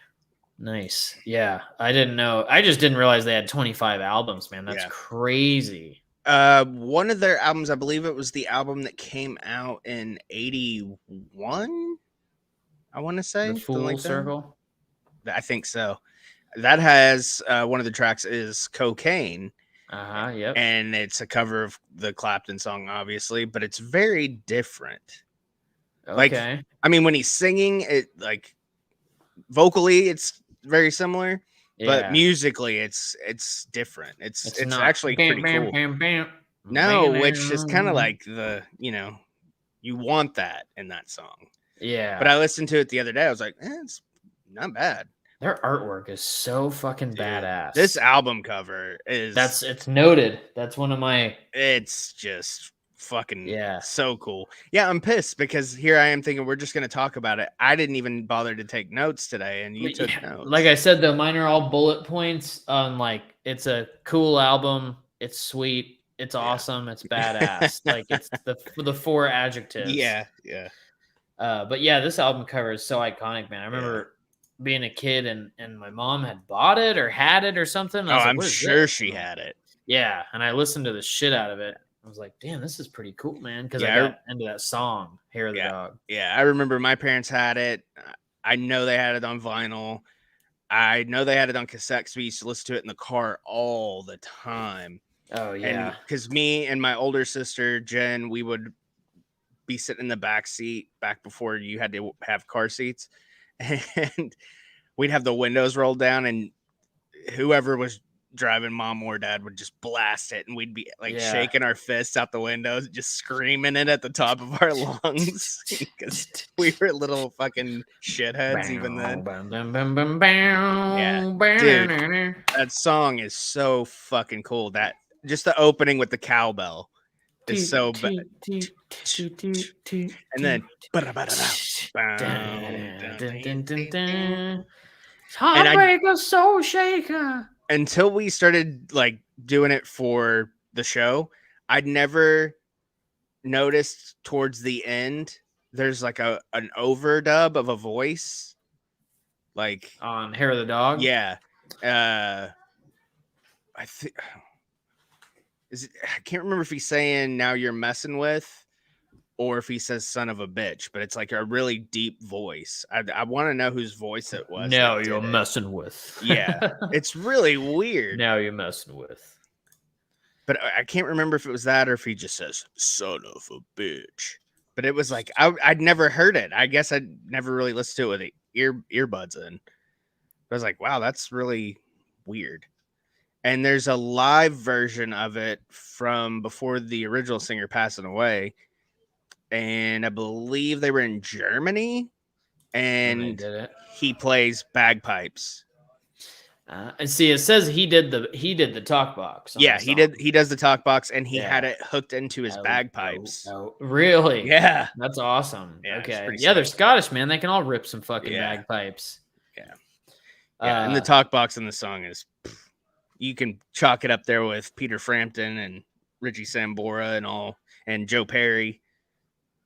Nice. Yeah. I didn't know. I just didn't realize they had 25 albums, man. That's crazy. One of their albums, I believe it was the album that came out in 81. I want to say The Full Circle. I think so. That has one of the tracks is Cocaine. Yep. And it's a cover of the Clapton song, obviously, but it's very different. Okay. Like, I mean, when he's singing it, like vocally, it's very similar. But musically, it's different. It's actually pretty cool. No, which is kind of like you want that in that song. Yeah. But I listened to it the other day. I was like, it's not bad. Their artwork is so fucking badass. This album cover is it's noted. That's one of my. It's just fucking so cool. Yeah, I'm pissed because here I am thinking we're just going to talk about it. I didn't even bother to take notes today, and you took notes. Like I said, though, mine are all bullet points on like it's a cool album. It's sweet. It's awesome. It's badass. Like it's the 4 adjectives. Yeah. But yeah, this album cover is so iconic, man. I remember being a kid and my mom had bought it or had it or something. I'm sure she had it. Yeah, and I listened to the shit out of it. I was like, damn, this is pretty cool, man. Because I got into that song, Hair of the Dog. Yeah, I remember my parents had it. I know they had it on vinyl. I know they had it on cassette because we used to listen to it in the car all the time. Oh, yeah. Because me and my older sister, Jen, we would be sitting in the back seat back before you had to have car seats. And we'd have the windows rolled down, and whoever was driving, mom or dad, would just blast it, and we'd be like shaking our fists out the windows, just screaming it at the top of our lungs because we were little fucking shitheads even then. Dude, that song is so fucking cool. That just the opening with the cowbell is so bad. And then Heartbreaker, Soul Shaker. Until we started like doing it for the show, I'd never noticed towards the end there's like an overdub of a voice, like on Hair of the Dog. Yeah, I can't remember if he's saying "now you're messing with," or if he says "son of a bitch," but it's like a really deep voice. I want to know whose voice it was. Now you're messing with. Yeah, it's really weird. Now you're messing with. But I can't remember if it was that or if he just says "son of a bitch." But it was like I'd never heard it. I guess I'd never really listened to it with earbuds in. I was like, wow, that's really weird. And there's a live version of it from before the original singer passing away. And I believe they were in Germany, and he plays bagpipes. And see, it says he did the talk box. Yeah, he did. He does the talk box, and he had it hooked into his bagpipes. Oh, really? Yeah, that's awesome. Yeah, okay, yeah, they're Scottish, man. They can all rip some fucking bagpipes. Yeah, yeah. And the talk box in the song is, you can chalk it up there with Peter Frampton and Richie Sambora and all, and Joe Perry.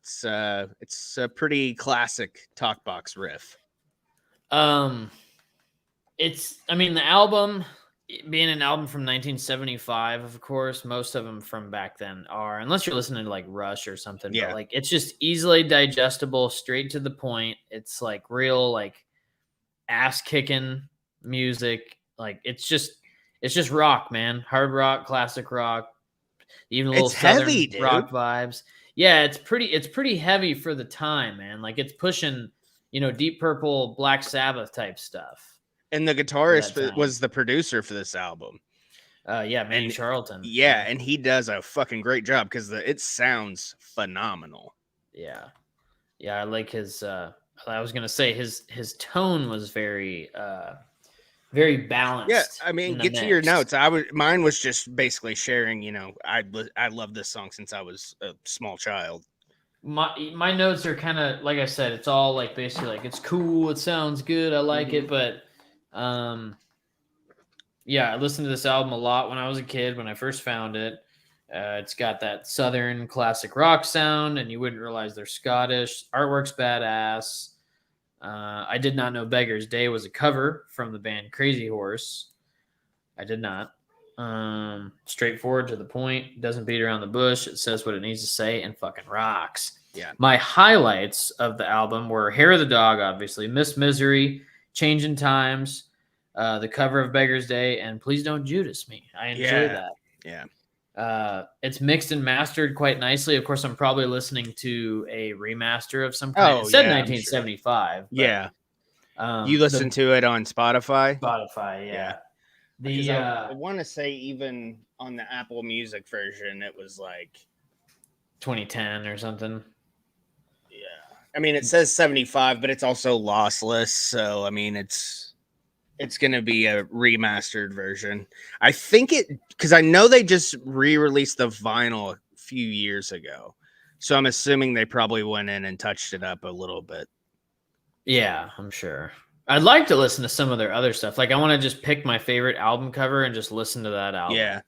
It's a pretty classic talk box riff. It's, I mean, the album being an album from 1975, of course, most of them from back then are, unless you're listening to like Rush or something. Yeah. But like, it's just easily digestible, straight to the point. It's like real, like ass kicking music. Like it's just rock, man. Hard rock, classic rock, even a little southern heavy, rock vibes. Yeah, it's pretty heavy for the time, man. Like it's pushing, Deep Purple, Black Sabbath type stuff. And the guitarist was the producer for this album. Yeah, Manny Charlton. Yeah, and he does a fucking great job because it sounds phenomenal. Yeah, I like his. I was gonna say his tone was very very balanced. Yeah, I mean, get to your notes. Mine was just basically sharing. I love this song since I was a small child. My notes are kind of like I said. It's all like basically like it's cool. It sounds good. I like it, but. Yeah, I listened to this album a lot when I was a kid, when I first found it. It's got that southern classic rock sound, and you wouldn't realize they're Scottish. Artwork's badass. I did not know Beggar's Day was a cover from the band Crazy Horse. I did not. Straightforward, to the point, doesn't beat around the bush. It says what it needs to say and fucking rocks. Yeah. My highlights of the album were Hair of the Dog, obviously, Miss Misery, Changing Times, the cover of Beggar's Day, and Please Don't Judas Me. I enjoy that. Yeah. It's mixed and mastered quite nicely. Of course, I'm probably listening to a remaster of some kind. It said 1975. Sure. Yeah. You listen to it on Spotify? Spotify, yeah. I want to say even on the Apple Music version, it was like 2010 or something. I mean, it says 75, but it's also lossless. So, I mean, it's going to be a remastered version. I think because I know they just re-released the vinyl a few years ago. So I'm assuming they probably went in and touched it up a little bit. Yeah, I'm sure. I'd like to listen to some of their other stuff. Like I want to just pick my favorite album cover and just listen to that album. Yeah.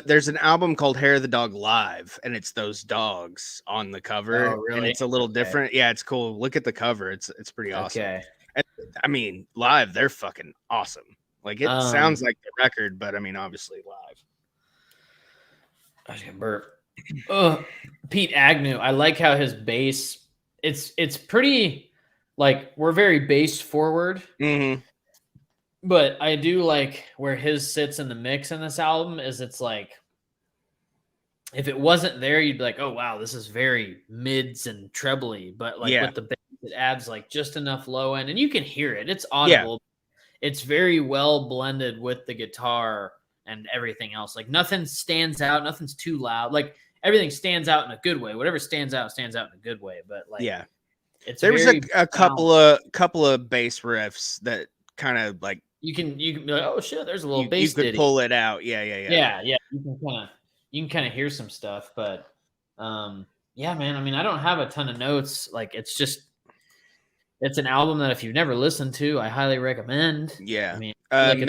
There's an album called Hair of the Dog Live, and it's those dogs on the cover. Oh, really? And it's a little different. Yeah, it's cool. Look at the cover. It's pretty awesome. Okay. And, I mean, live, they're fucking awesome. Like it sounds like the record, but I mean, obviously live. I was gonna burp. Pete Agnew. I like how his bass. It's pretty. Like we're very bass forward, but I do like where his sits in the mix in this album. Is it's like if it wasn't there, you'd be like, oh wow, this is very mids and trebly. But like with the bass, it adds like just enough low end, and you can hear it. It's audible. Yeah. It's very well blended with the guitar and everything else. Like nothing stands out, nothing's too loud. Like everything stands out in a good way. Whatever stands out in a good way. But like there was a couple of bass riffs that kind of like you can be like, oh shit, there's a little bass. You could pull it out. Yeah. You can kind of hear some stuff, but yeah, man. I mean, I don't have a ton of notes. Like it's an album that if you've never listened to, I highly recommend. Yeah. I mean, like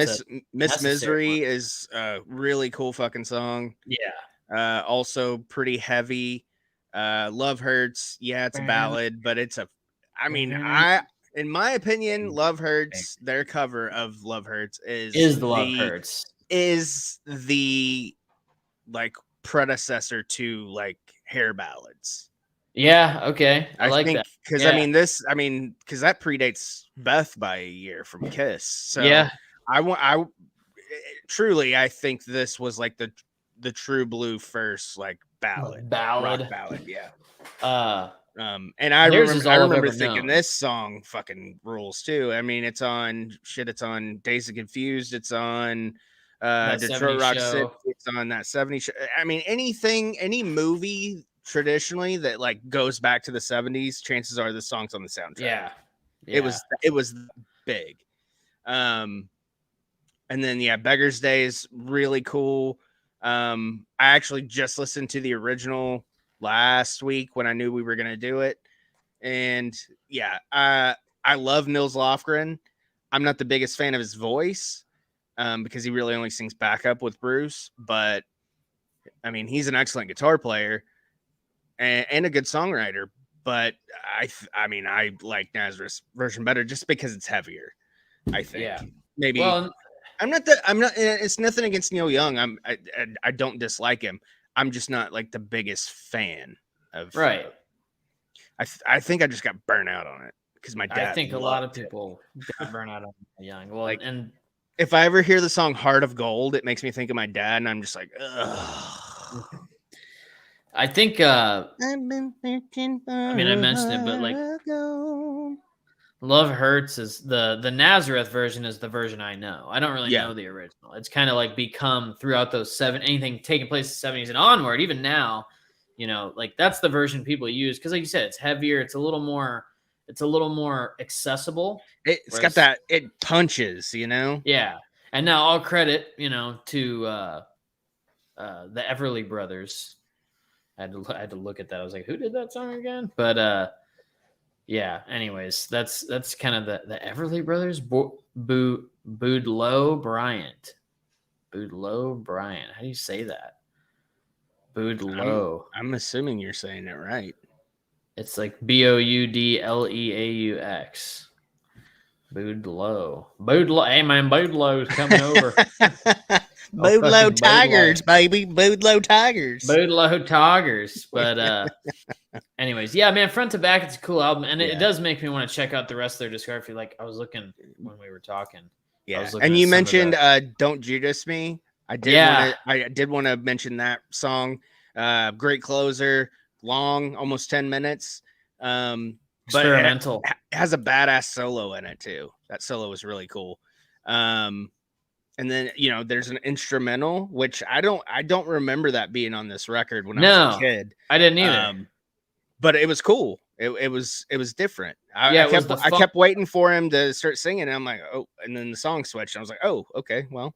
Miss Misery is a really cool fucking song. Yeah. Also pretty heavy. Love Hurts, it's a ballad, but in my opinion, Love Hurts, their cover of Love Hurts is the like predecessor to like hair ballads. Yeah, okay. I like think, that. Because because that predates Beth by a year from Kiss. So I truly I think this was like the true blue first like ballad, rock ballad, and I remember thinking this song fucking rules too. I mean, it's on Days of Confused, it's on Detroit Rock City, it's on that 70s show. I mean, any movie traditionally that like goes back to the 70s, chances are the song's on the soundtrack. Yeah. It was big. And then Beggar's Day is really cool. I actually just listened to the original last week when I knew we were gonna do it, and I love Nils Lofgren. I'm not the biggest fan of his voice, because he really only sings backup with Bruce, but I mean he's an excellent guitar player and a good songwriter. But I mean I like Nazareth's version better just because it's heavier. I think maybe. Well, I'm not. It's nothing against Neil Young. I don't dislike him. I'm just not like the biggest fan of. Right. I think I just got burnt out on it because my dad. I think a lot of people got burnt out on Young. Well, like, and if I ever hear the song "Heart of Gold," it makes me think of my dad, and I'm just like, ugh. I think. I've been thinking. I mean, I mentioned it, but like. Love Hurts is the Nazareth version is the version I know. I don't really know the original. It's kind of like become throughout those anything taking place in the 70s and onward, even now, like that's the version people use because like you said, it's heavier, it's a little more accessible. It's got that, it punches, Yeah. And now all credit, to the Everly Brothers. I had to look at that. I was like, who did that song again? But yeah. Anyways, that's kind of the Everly Brothers. Boudleaux Bryant. Boudleaux Bryant. How do you say that? Boudleaux. I'm assuming you're saying it right. It's like Boudleaux. Boudleaux. Hey man, Boudleaux's coming over. Boudleaux Tigers, baby. Boudleaux Tigers. Boudleaux Tigers. But anyways, yeah, man, front to back, it's a cool album. And it does make me want to check out the rest of their discography. Like I was looking when we were talking. Yeah. And you mentioned Don't Judas Me. I did want to mention that song. Great closer, long, almost 10 minutes. Experimental. But it has a badass solo in it too. That solo was really cool. And then there's an instrumental, which I don't remember that being on this record when I was a kid. I didn't either. But it was cool. It was different. I kept waiting for him to start singing, and I'm like, oh, and then the song switched. And I was like, oh, okay, well,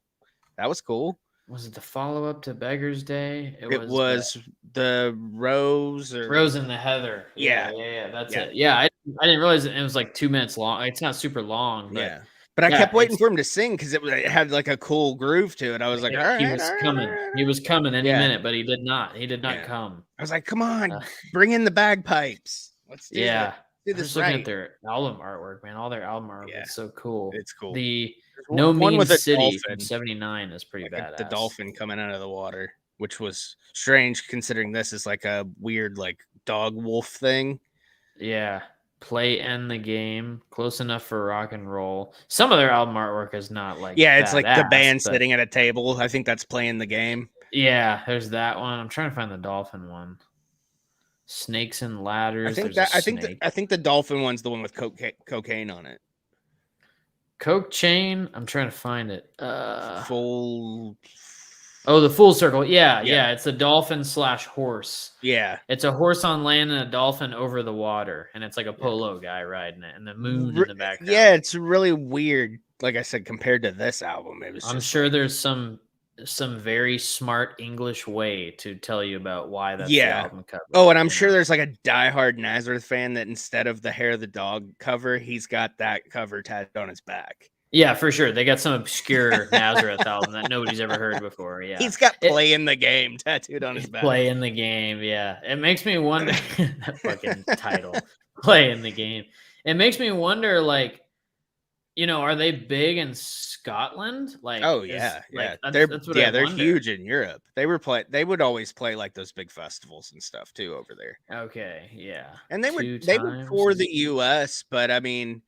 that was cool. Was it the follow up to Beggar's Day? It was the Rose and the Heather. Yeah. That's it. Yeah, I didn't realize it was like 2 minutes long. It's not super long, but But I kept waiting for him to sing because it had like a cool groove to it. I was like, all right, he was coming. He was coming any minute, but he did not. He did not come. I was like, come on, bring in the bagpipes. Let's do it. Do this looking at their album artwork, man. All their album artwork is so cool. It's cool. The No Mean City from '79 is pretty badass. The dolphin coming out of the water, which was strange considering this is like a weird like dog wolf thing. Yeah. Play End the Game, Close Enough for Rock and Roll. Some of their album artwork is not like it's like the band sitting at a table. I think that's Playing the Game. Yeah, there's that one. I'm trying to find the dolphin one. Snakes and Ladders. I think the dolphin one's the one with cocaine on it. Coke Chain. I'm trying to find it. Full. Oh, the Full Circle. Yeah. It's a dolphin / horse. Yeah. It's a horse on land and a dolphin over the water, and it's like a polo guy riding it, and the moon in the background. Yeah, it's really weird. Like I said, compared to this album, it was. I'm sure there's some very smart English way to tell you about why that's the album cover. Oh, and I'm sure there's like a diehard Nazareth fan that instead of the Hair of the Dog cover, he's got that cover tattooed on his back. Yeah, for sure. They got some obscure Nazareth album that nobody's ever heard before. Yeah, he's got Playing the Game tattooed on his back. Playing the Game. Yeah, it makes me wonder that fucking title, Playing the Game. It makes me wonder, like, are they big in Scotland? Like, oh yeah, they're huge in Europe. They would always play like those big festivals and stuff too over there. Okay, yeah, and they would tour the U.S., but I mean,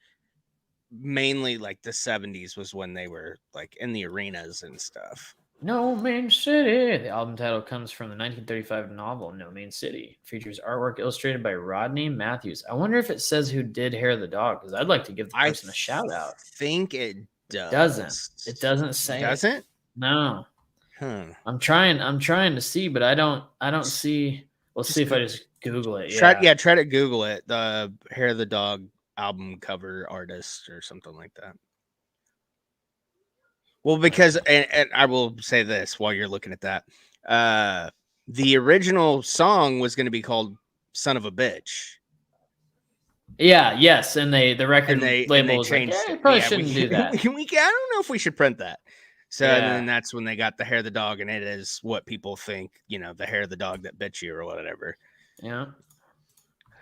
mainly like the 70s was when they were like in the arenas and stuff. No Mean City. The album title comes from the 1935 novel No Mean City. It features artwork illustrated by Rodney Matthews. I wonder if it says who did Hair of the Dog, because I'd like to give the person a shout out. I think it does. It doesn't say. Doesn't? It. No. I'm trying to see, but I don't see. We'll see if I just Google it. Try to Google it. The Hair of the Dog album cover artist or something like that. Well, because and I will say this while you're looking at that. The original song was going to be called "Son of a Bitch." Yeah, yes, and the record label was like, changed "Yeah, you it. probably Yeah, shouldn't do that." I don't know if we should print that. So and Yeah. then that's when they got the hair of the dog, and it is what people think, the hair of the dog that bit you or whatever. Yeah.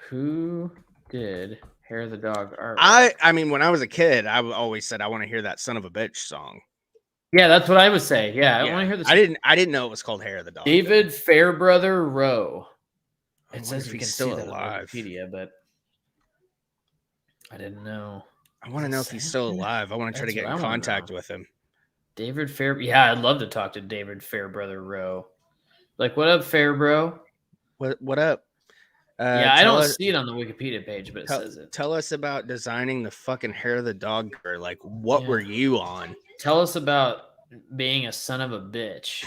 Who did hair of the dog artwork? I mean, when I was a kid, I always said I want to hear that "Son of a Bitch" song. Yeah, that's what I would say. Yeah, I want to hear this. I didn't know it was called "Hair of the Dog." David Fairbrother Rowe. It says you can still see alive. that on Wikipedia, but I didn't know. I want to know if he's still alive. I want to try to get in contact with him. David Yeah, I'd love to talk to David Fairbrother Rowe. Like, what up, Fairbro? What up? Yeah, I don't see it on the Wikipedia page, but it says it. Tell us about designing the fucking hair of the dog. Or like, what were you on? Tell us about being a son of a bitch.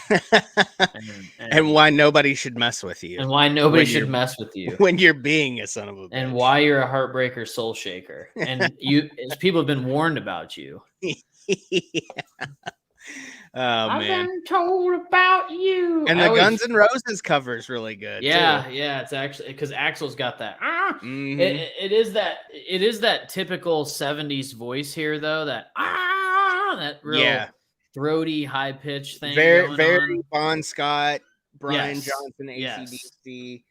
and why nobody should mess with you. And why nobody should mess with you. When you're being a son of a bitch. And why you're a heartbreaker soul shaker. And people have been warned about you. Yeah. Oh, I've been told about you. And the Guns N' Roses cover is really good. Yeah, too. Yeah. It's actually because Axl's got that. Mm-hmm. It is that typical 70s voice here, though. That real throaty, high pitched thing. Very Bon Scott, Brian Johnson, AC/DC.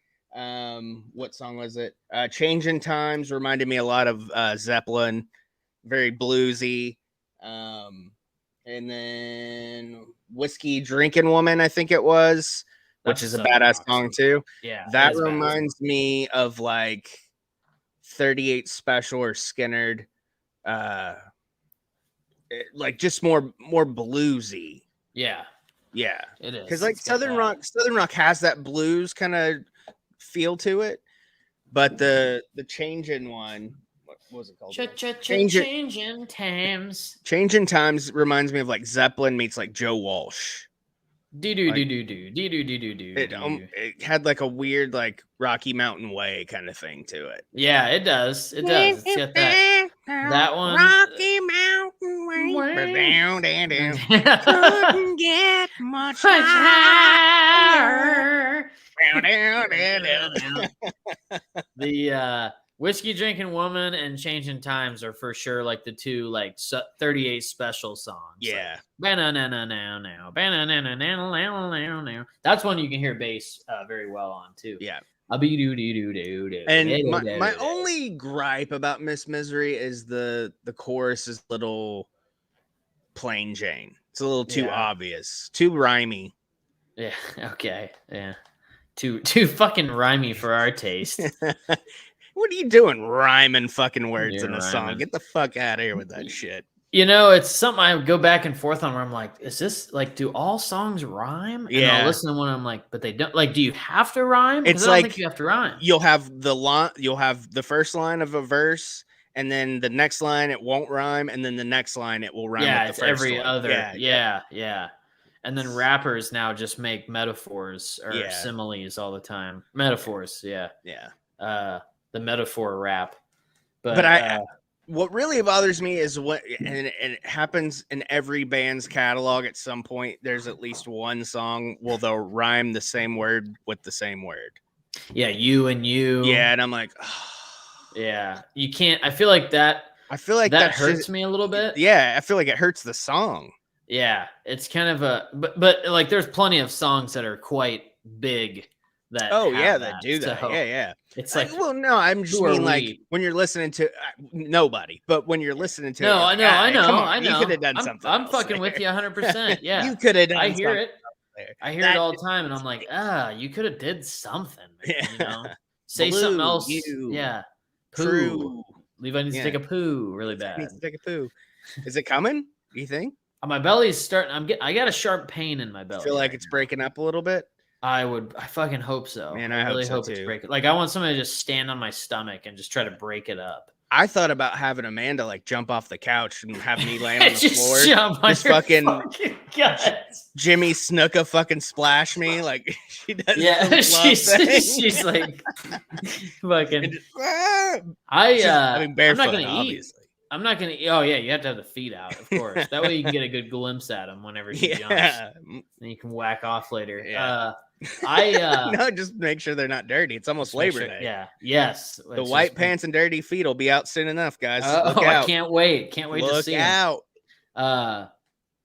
What song was it? Changing Times reminded me a lot of Zeppelin. Very bluesy. And then Whiskey Drinking Woman, I think it was, which is a badass song too. Yeah. That reminds me of like 38 Special or Skinnerd. Like just more bluesy. Yeah. Yeah. It is. Because like Southern Rock has that blues kind of feel to it. But the Changing one, what was it called? Changing Times. Changing Times reminds me of like Zeppelin meets like Joe Walsh. It had like a weird like Rocky Mountain Way kind of thing to it. Yeah, it does. It does. It's got that one. Rocky Mountain Way. Down. Couldn't get much higher. The Whiskey Drinking Woman and Changing Times are for sure like the two like 38 Special songs. Yeah. Like, that's one you can hear bass very well on too. Yeah. And my only gripe about Miss Misery is the chorus is a little plain Jane. It's a little too obvious, too rhymey. Yeah. Okay. Yeah. Too fucking rhymey for our taste. What are you doing rhyming fucking words in a song? Get the fuck out of here with that shit. It's something I go back and forth on where I'm like, is this like, do all songs rhyme? And I'll listen to one, I'm like, but they don't. Like, do you have to rhyme? It's I don't think you have to rhyme. You'll have the first line of a verse, and then the next line it won't rhyme, and then the next line it will rhyme. Yeah, with the first every line. other. Yeah. And then rappers now just make metaphors or similes all the time. Metaphors, yeah. The metaphor rap. But what really bothers me is and it happens in every band's catalog at some point. There's at least one song where they'll rhyme the same word with the same word. Yeah, you and you. Yeah, and I'm like, oh. Yeah, you can't. I feel like that hurts me a little bit. Yeah, I feel like it hurts the song. Yeah, it's kind of but like there's plenty of songs that are quite big that that do that. So, yeah. It's like, well, no, I'm just mean like when you're listening to nobody, but when you're listening to I know. You could have done something. I'm fucking with you 100%. Yeah, you could have done. I hear it. I hear it all the time, and I'm like, you could have did something. Say something else. Yeah, poo. Levi needs to take a poo really bad. Needs to take a poo. Is it coming? Do you think? My belly's starting. I got a sharp pain in my belly. Feel like it's breaking up a little bit. I fucking hope so. Man, I really hope so it's breaking. Like, I want somebody to just stand on my stomach and just try to break it up. I thought about having Amanda like jump off the couch and have me land on the floor. Just fucking Jimmy Snuka fucking splash me like she does. Yeah, she's like fucking. I'm not gonna eat. I'm not gonna. Oh yeah, you have to have the feet out, of course. That way you can get a good glimpse at them whenever she jumps, and you can whack off later. Yeah. I no, just make sure they're not dirty. It's almost Labor Day. Yeah. Yes. The white pants and dirty feet will be out soon enough, guys. Look out. I can't wait. Can't wait to see out.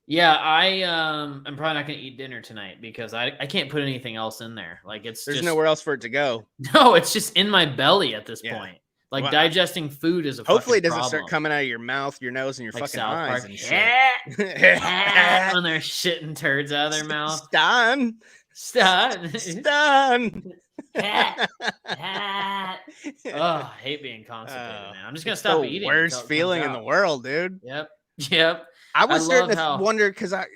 Yeah, I'm probably not gonna eat dinner tonight because I can't put anything else in there. Like there's nowhere else for it to go. No, it's just in my belly at this point. Like digesting food is a hopefully it doesn't problem. start coming out of your mouth, your nose, and your fucking South eyes Park. and shit. When they're shitting turds out of their mouth. Stun. Oh, I hate being constipated, man. I'm just gonna stop eating. Worst feeling in the world, dude. Yep. I was starting to wonder because I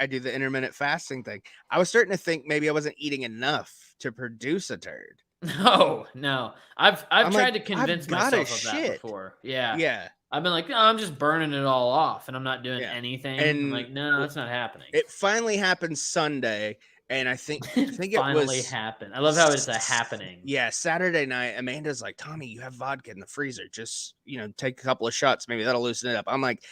do the intermittent fasting thing. I was starting to think maybe I wasn't eating enough to produce a turd. No. I've tried to convince myself of that before. Yeah. I've been like, no, I'm just burning it all off, and I'm not doing anything. And I'm like, no, that's not happening. It finally happened Sunday, and I think it finally happened. I love how it's a happening. Yeah, Saturday night, Amanda's like, Tommy, you have vodka in the freezer. Just take a couple of shots. Maybe that'll loosen it up. I'm like,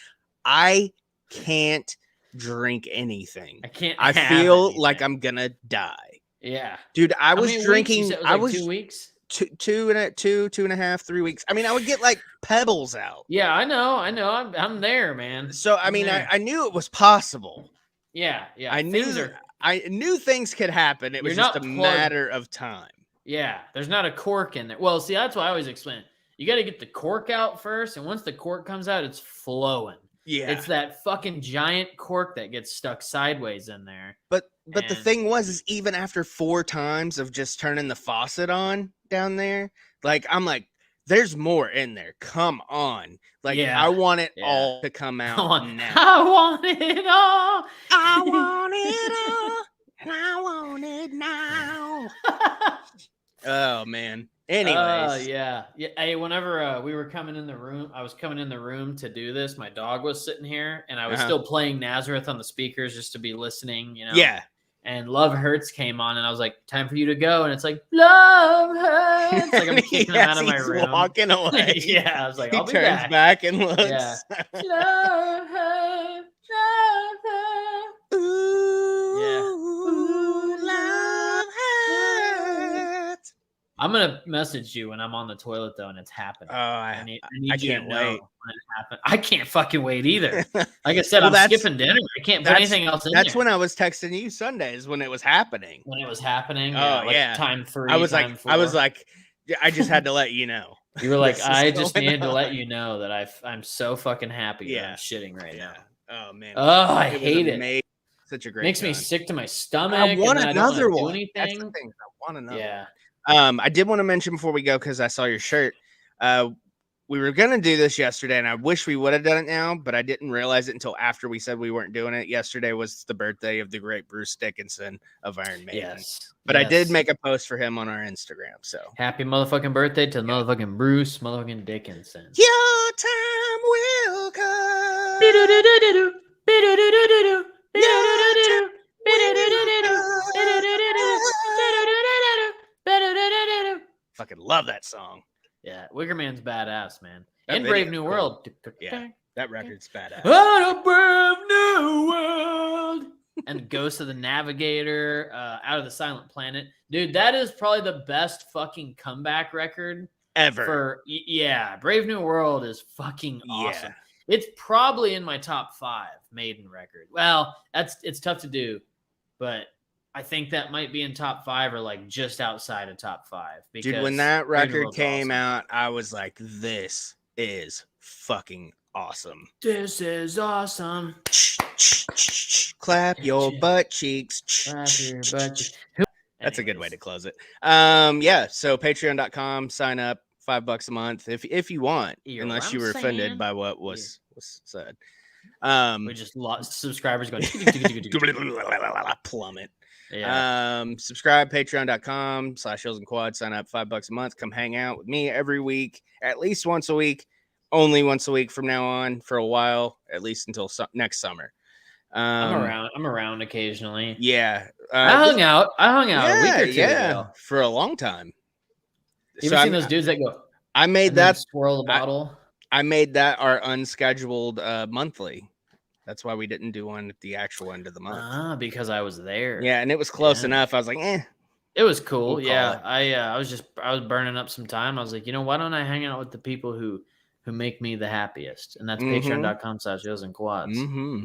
I can't drink anything. I feel like I'm gonna die. Yeah, dude. I was drinking. I was 2 weeks, two and a half, 3 weeks. I mean, I would get like pebbles out. Yeah, I know. I'm there, man. So I mean, I knew it was possible. Yeah. I knew things could happen. It was just a matter of time. Yeah, there's not a cork in there. Well, see, that's why I always explain. You got to get the cork out first, and once the cork comes out, it's flowing. Yeah, it's that fucking giant cork that gets stuck sideways in there. But the thing is even after 4 times of just turning the faucet on down there, like I'm like, there's more in there. Come on, like I want it all to come out now. I want it all. I want it all, and I want it now. Oh man. Anyways, yeah. Hey, whenever we were coming in the room, I was coming in the room to do this. My dog was sitting here, and I was still playing Nazareth on the speakers just to be listening, Yeah. And Love Hurts came on, and I was like, "Time for you to go." And it's like, "Love Hurts." Like I'm kicking him out of my room, walking away. Yeah, I was like, I'll be back. Back and looks. Yeah. Love Hurts, love Hurts. Ooh, yeah. Ooh, love hurts. I'm gonna message you when I'm on the toilet though, and it's happening. Oh, I need I you can't to know wait. when it happened. I can't fucking wait either. Like I said, I'm skipping dinner. I can't put anything else in there. That's when I was texting you Sundays when it was happening. When it was happening. Oh yeah. Time 3. I was like, I just had to let you know. You were like, I just needed to let you know that I'm so fucking happy that I'm shitting right now. Oh man. Oh, I hate it. Such a great. Makes me sick to my stomach. I want another one. That's the thing. I want another. Yeah. I did want to mention before we go, because I saw your shirt. We were gonna do this yesterday, and I wish we would have done it now, but I didn't realize it until after we said we weren't doing it. Yesterday was the birthday of the great Bruce Dickinson of Iron Maiden. Yes. But I did make a post for him on our Instagram. So happy motherfucking birthday to motherfucking Bruce motherfucking Dickinson. Your time will come. Fucking love that song. Yeah, Wicker Man's badass, man. And Brave New World. Yeah, that record's badass. On a brave new world. And Ghost of the Navigator, Out of the Silent Planet. Dude, that is probably the best fucking comeback record ever. Brave New World is fucking awesome. Yeah. It's probably in my top 5 Maiden record. Well, it's tough to do, but I think that might be in top 5 or like just outside of top 5. Dude, when that record came out, I was like, this is fucking awesome. This is awesome. Clap your butt cheeks. Clap your butt cheeks. That's a good way to close it. Yeah, so patreon.com, sign up, $5 a month if you want, unless you were offended by what was said. We just lost subscribers going plummet. Yeah. Subscribe, patreon.com/Hills and Quad, sign up, $5 a month. Come hang out with me every week, at least once a week, only once a week from now on for a while, at least until next summer. I'm around occasionally. Yeah. I hung out a week or two ago. For a long time. You ever seen those dudes that go, I made that swirl the bottle? I made that our unscheduled monthly. That's why we didn't do one at the actual end of the month. Because I was there. Yeah, and it was close enough. I was like, It was cool. We'll yeah. I was burning up some time. I was like, why don't I hang out with the people who make me the happiest? And that's patreon.com/heelsandquads. Mm-hmm.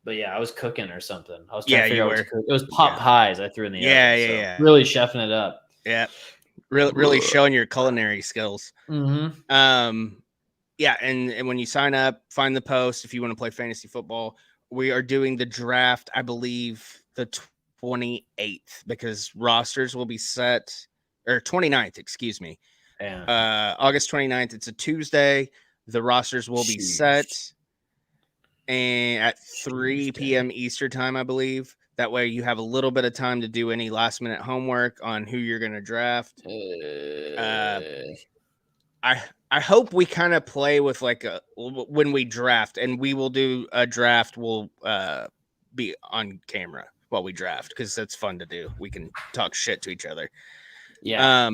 But yeah, I was cooking or something. I was trying to figure out what to cook. It was pot pies I threw in the oven. Yeah. Really chefing it up. Yeah. Really showing your culinary skills. Mm-hmm. Yeah, and when you sign up, find the post if you want to play fantasy football. We are doing the draft, I believe, the 28th, because rosters will be set, or 29th, excuse me. Yeah. August 29th. It's a Tuesday. The rosters will be set and at 3 p.m. Eastern time, I believe. That way you have a little bit of time to do any last minute homework on who you're going to draft. I hope we kind of play with when we draft, and we will do a draft. We'll be on camera while we draft, because that's fun to do. We can talk shit to each other. Yeah.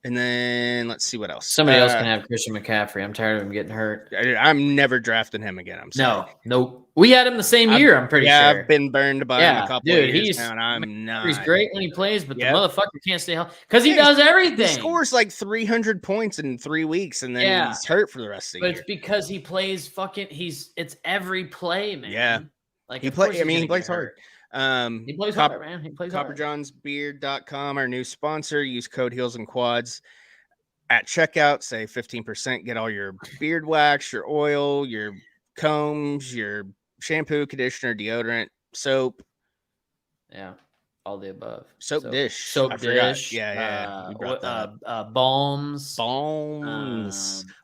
And then let's see what else. Somebody else can have Christian McCaffrey. I'm tired of him getting hurt. I'm never drafting him again. I'm sorry. Nope. We had him the same year, I'm pretty sure. Yeah, I've been burned by him a couple of years now, and I'm not. He's great when he plays, but the motherfucker can't stay healthy because he does everything. He scores like 300 points in 3 weeks, and then he's hurt for the rest of the year. But it's because he plays it's every play, man. Yeah. Like he plays hard. He plays hard, man. He plays hard. CopperJohnsBeard.com, our new sponsor. Use code Heels and Quads at checkout. Save 15%. Get all your beard wax, your oil, your combs, your shampoo, conditioner, deodorant, soap. Yeah, all the above. Soap dish. Forgot. Yeah. Balms.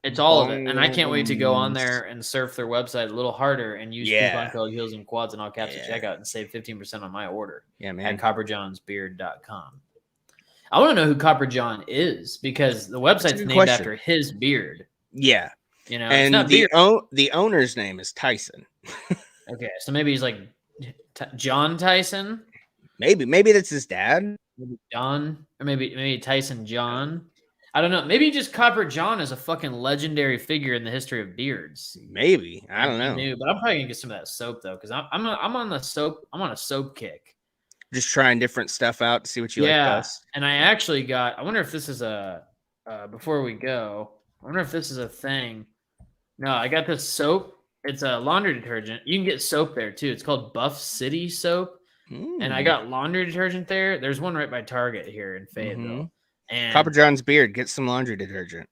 It's all of it. And I can't wait to go on there and surf their website a little harder and use coupon code Heels and Quads and all caps at checkout and save 15% on my order. Yeah, man. At CopperJohnsBeard.com. I want to know who Copper John is, because the website's named after his beard. Yeah. And the owner's name is Tyson. Okay, so maybe he's like John Tyson. Maybe that's his dad. Maybe John, or maybe Tyson John. I don't know. Maybe just Copper John is a fucking legendary figure in the history of beards. Maybe. I don't know. But I'm probably gonna get some of that soap though, because I'm on the soap. I'm on a soap kick. Just trying different stuff out to see what you like best. And I actually got. I wonder if this is before we go. I wonder if this is a thing. No, I got this soap. It's a laundry detergent. You can get soap there too. It's called Buff City soap. And I got laundry detergent there. There's one right by Target here in Fayetteville. And Copper John's Beard, get some laundry detergent.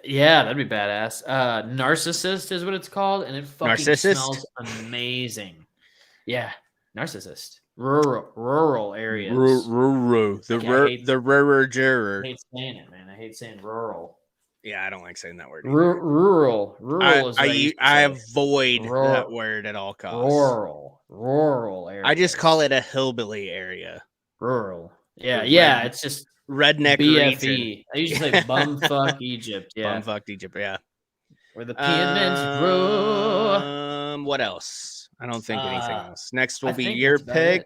Yeah, that'd be badass. Narcissist is what it's called, and it fucking smells amazing. Yeah, Narcissist. Rural areas. Rural. The rural juror. I hate saying it, man. I hate saying rural. Yeah, I don't like saying that word. Rural is I avoid that word at all costs. Rural area. I just call it a hillbilly area. Rural. Yeah. It's just redneck BFE. region. I usually say bumfuck Egypt. Yeah, bumfucked Egypt. Yeah. Where the peanuts grow. What else? I don't think anything else. Next will be your pick.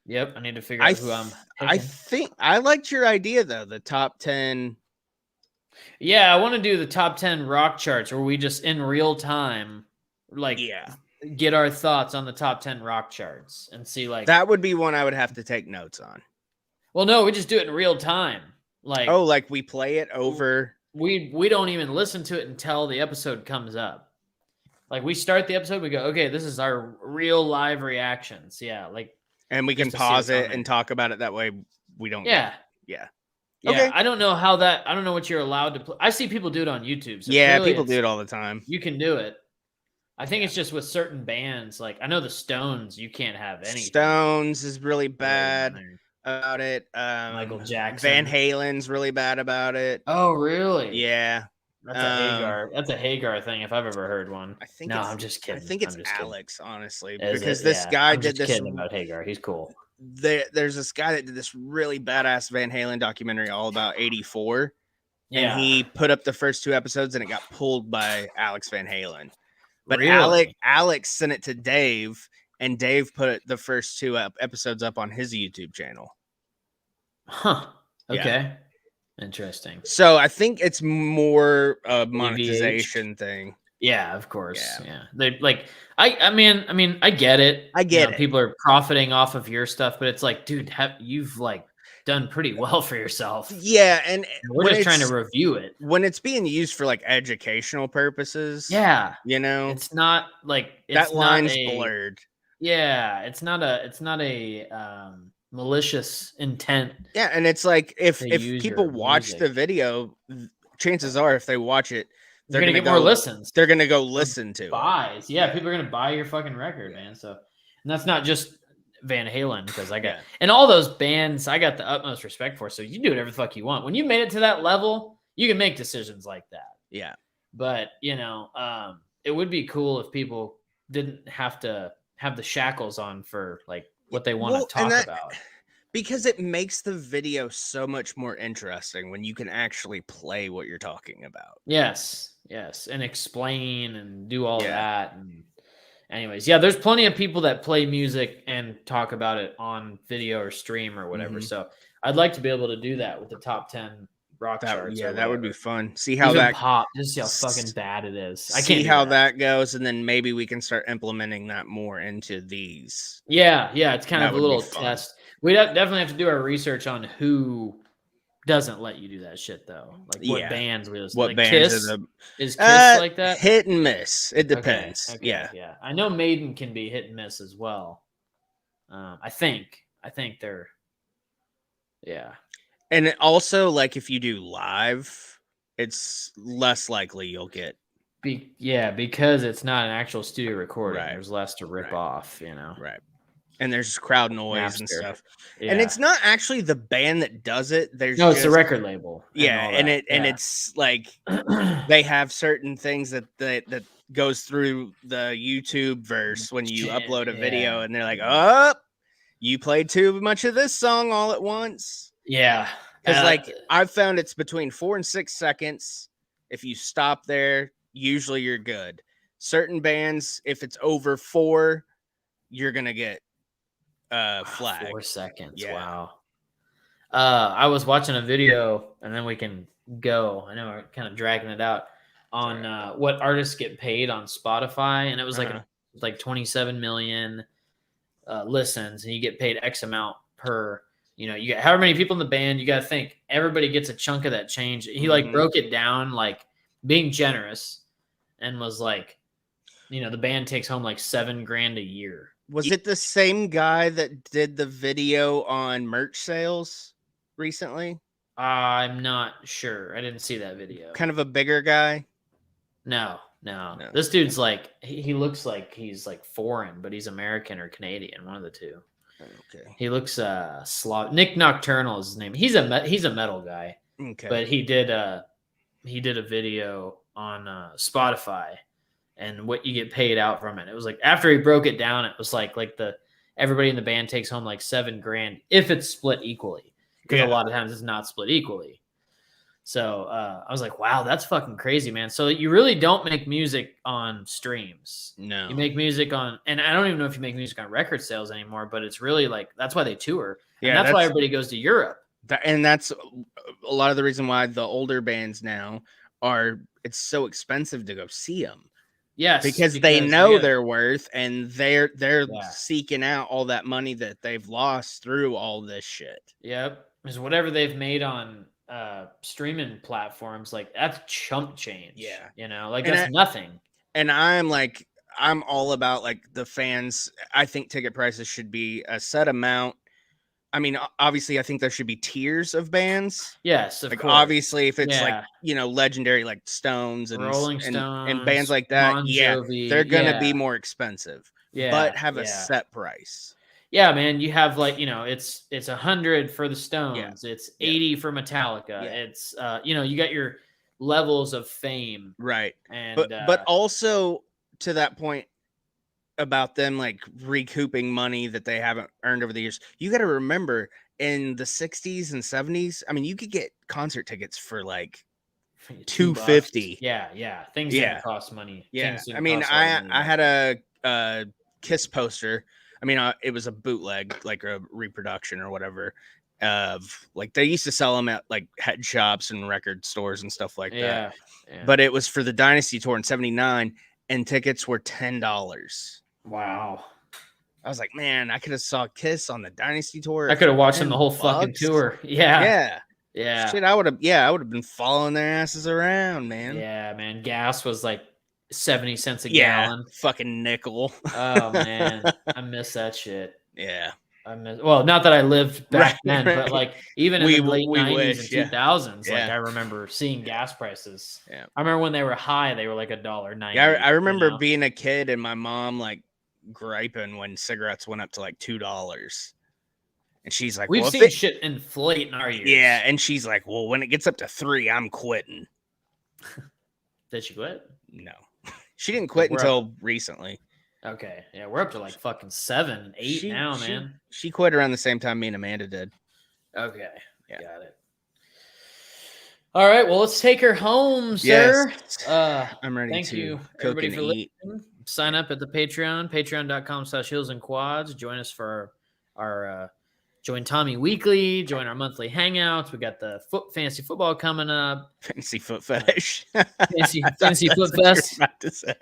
Yep, I need to figure out who I'm picking. I think I liked your idea though. The top 10. Yeah, I want to do the top 10 rock charts where we just in real time, get our thoughts on the top 10 rock charts and see that would be one I would have to take notes on. Well, no, we just do it in real time. Like we play it over. We don't even listen to it until the episode comes up. Like we start the episode, we go, okay, this is our real live reactions. Yeah, and we can pause it and talk about it that way. We don't. Yeah. Okay. I don't know I don't know what you're allowed to play. I see people do it on YouTube. So people do it all the time. You can do it. I think it's just with certain bands. Like I know the Stones, you can't have anything. Stones is really bad about it. Michael Jackson. Van Halen's really bad about it. Oh, really? Yeah. That's a Hagar. That's a Hagar thing if I've ever heard one. I'm just kidding. I think it's Alex, honestly, because this guy did this. Kidding about Hagar. He's cool. There's this guy that did this really badass Van Halen documentary all about 84. Yeah. And he put up the first 2 episodes and it got pulled by Alex Van Halen. But really? Alex sent it to Dave, and Dave put the first 2 episodes up on his YouTube channel. Huh. Okay. Interesting. So I think it's more a monetization thing. Yeah, of course. Yeah. They like I mean, I get it. I get it. People are profiting off of your stuff, but it's like, dude, you've like done pretty well for yourself. Yeah, and we're just trying to review it. When it's being used for like educational purposes. Yeah. You know, it's not like that line's blurred. Yeah, it's not a malicious intent. Yeah, and it's like if people watch the video, chances are if they watch it, they're gonna get more listens. They're gonna go listen to buys. Yeah, people are gonna buy your fucking record, man. So, and that's not just Van Halen, because I got and all those bands I got the utmost respect for. So you do whatever the fuck you want. When you made it to that level, you can make decisions like that. Yeah. But it would be cool if people didn't have to have the shackles on for like what they want to talk about. Because it makes the video so much more interesting when you can actually play what you're talking about. Yes, and explain and do all that. And anyways, there's plenty of people that play music and talk about it on video or stream or whatever. So I'd like to be able to do that with the top 10 rock charts. Yeah, that would be fun. See how that pop, just see how fucking bad it is. I can't see how that goes, and then maybe we can start implementing that more into these. Yeah, it's kind of a little test. We definitely have to do our research on who doesn't let you do that shit, though. Like what bands we listen. What bands is Kiss like that? Hit and miss. It depends. Okay. Yeah. I know Maiden can be hit and miss as well. I think they're. Yeah. And also, like, if you do live, it's less likely you'll get. Because it's not an actual studio recording. Right. There's less to rip off, Right. And there's crowd noise and stuff. Yeah. And it's not actually the band that does it. It's the record label. And it's like they have certain things that goes through the YouTube verse when you upload a video, and they're like, "Oh, you played too much of this song all at once." Yeah. Because I've found it's between 4 and 6 seconds. If you stop there, usually you're good. Certain bands, if it's over 4, you're gonna get flag. 4 seconds. Yeah. Wow. I was watching a video, and then we can go. I know we're kind of dragging it out on what artists get paid on Spotify, and it was like 27 million listens, and you get paid X amount per. You get however many people in the band. You got to think everybody gets a chunk of that change. He broke it down, like being generous, and was like, the band takes home like $7,000 a year. Was it the same guy that did the video on merch sales recently? I'm not sure. I didn't see that video. Kind of a bigger guy? No. This dude's like, he looks like he's like foreign, but he's American or Canadian, one of the two. Okay. He looks Nick Nocturnal is his name. He's a metal guy. Okay. But he did a video on Spotify and what you get paid out from it. It was like after he broke it down, it was like everybody in the band takes home like $7,000 if it's split equally. Because a lot of times it's not split equally. So I was like, wow, that's fucking crazy, man. So you really don't make music on streams. No. You make music on, and I don't even know if you make music on record sales anymore, but it's really like, that's why they tour. And that's why everybody goes to Europe. And that's a lot of the reason why the older bands now it's so expensive to go see them. Yes. Because they know their worth, and they're seeking out all that money that they've lost through all this shit. Yep. Because whatever they've made on streaming platforms, like that's chump change. Yeah. That's nothing. And I'm all about like the fans. I think ticket prices should be a set amount. I mean, obviously, I think there should be tiers of bands. Yes, of course. Obviously, if it's legendary like Stones and Rolling Stones and bands like that, Bon Jovi, they're gonna be more expensive. Yeah, but have a set price. Yeah, man, you have it's 100 for the Stones, it's 80 for Metallica, it's you got your levels of fame, right? And but also to that point about them like recouping money that they haven't earned over the years, you got to remember in the 60s and 70s, I mean, you could get concert tickets for like $250. Yeah, things didn't cost money. I mean, I had a Kiss poster. I mean, it was a bootleg, like a reproduction or whatever. of like they used to sell them at like head shops and record stores and stuff like that. Yeah. But it was for the Dynasty tour in '79, and tickets were $10. Wow. I was like, man, I could have saw Kiss on the Dynasty tour. I could have watched them the whole fucking tour. Yeah. Shit, I would have been following their asses around, man. Yeah, man. Gas was like 70 cents a gallon. Fucking nickel. Oh man, I miss that shit. Yeah. Well, not that I lived back then, but like even in the late 90s and 2000s, like I remember seeing gas prices. Yeah. I remember when they were high, they were like $1.90. Yeah, I remember being a kid and my mom like griping when cigarettes went up to like $2. And she's like, we've seen shit inflate in our years. Yeah, and she's like, well, when it gets up to $3, I'm quitting. Did she quit? No. She didn't quit until recently. Okay. Yeah, we're up to like fucking 7, 8 now, man. She quit around the same time me and Amanda did. Okay. Yeah. Got it. All right. Well, let's take her home, sir. Yes. I'm ready thank to you, cook everybody, and for eat. listening. Sign up at the Patreon, patreon.com/heelsandquads. Join us for our join Tommy Weekly. Join our monthly hangouts. We got the fantasy football coming up. Fantasy foot fetish. Fantasy foot fest. About to say.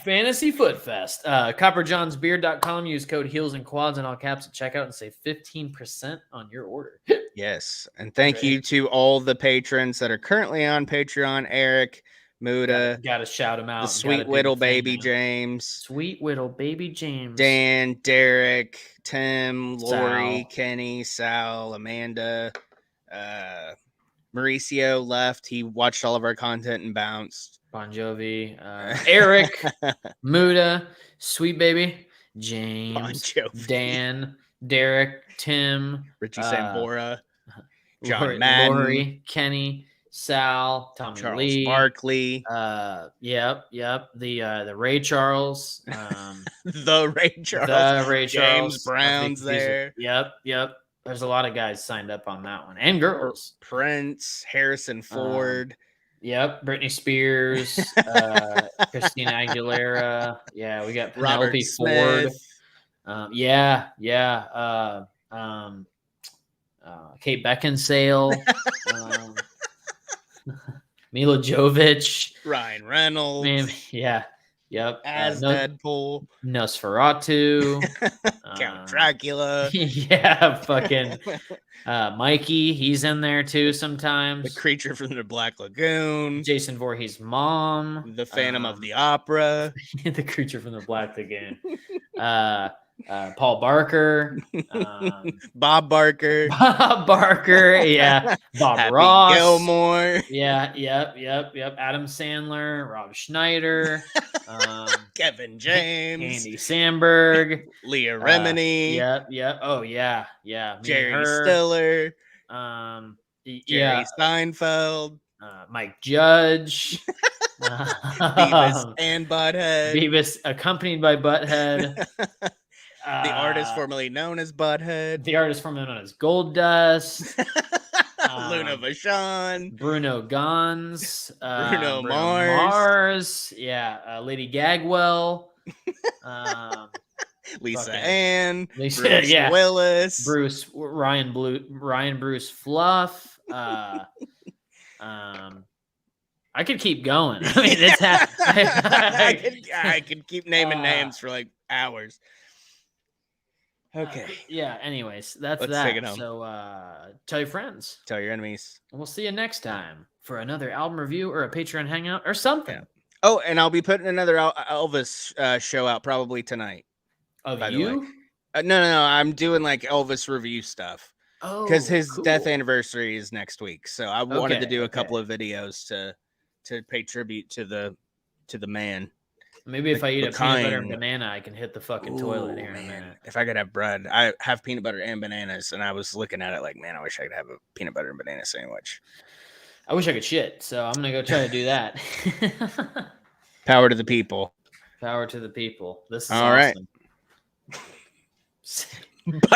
Fantasy Foot Fest. CopperJohnsBeard.com. Use code Heels and Quads in all caps at checkout and save 15% on your order. Yes. And thank you to all the patrons that are currently on Patreon. Eric, Muda. Got to shout them out. The Sweet Whittle Baby James. Sweet Whittle Baby James. Dan, Derek, Tim, Lori, Sal. Kenny, Sal, Amanda. Mauricio left. He watched all of our content and bounced. Bon Jovi, Eric, Muda, Sweet Baby, James, Bon Jovi. Dan, Derek, Tim, Richie Sambora, John Madden, Lori, Kenny, Sal, Tommy Charles Lee, Barkley. Yep. The Ray Charles, the Ray Charles, James Brown's there. Yep. There's a lot of guys signed up on that one, and girls. Prince, Harrison Ford. Yep, Britney Spears, Christina Aguilera. Yeah, we got Penelope Ford. Kate Beckinsale, Mila Jovovich, Ryan Reynolds. Yep. Deadpool. Nosferatu. Count Dracula. Yeah, fucking Mikey. He's in there too sometimes. The Creature from the Black Lagoon. Jason Voorhees' mom. The Phantom of the Opera. The Creature from the Black Lagoon. Paul Barker. Bob Barker. Bob Barker. Yeah. Bob Happy Ross. Gilmore. Yeah. Yep. Adam Sandler. Rob Schneider. Kevin James. Andy Samberg. Leah Remini. Yep. Oh, yeah. Jerry Stiller. Jerry Seinfeld. Mike Judge. Beavis and Butthead. Beavis accompanied by Butthead. The artist formerly known as Butthead. The artist formerly known as Gold Dust. Luna Vachon. Bruno Gans. Bruno Mars. Yeah. Lady Gagwell. Lisa Ann. Bruce Willis. Ryan Bruce Fluff. I could keep going. I mean, it's I could keep naming names for like hours. Okay. Yeah. Anyways, let's take it home. So, tell your friends. Tell your enemies. And we'll see you next time for another album review or a Patreon hangout or something. Yeah. Oh, and I'll be putting another Elvis show out probably tonight. Of you? No. I'm doing like Elvis review stuff. Oh, because his cool. death anniversary is next week. So I wanted to do a couple of videos to pay tribute to the man. Maybe if I eat a peanut butter and banana, I can hit the fucking toilet here in a minute. If I could have bread, I have peanut butter and bananas, and I was looking at it like, man, I wish I could have a peanut butter and banana sandwich. I wish I could shit, so I'm gonna go try to do that. Power to the people. Power to the people. This is all awesome. Right. Bye.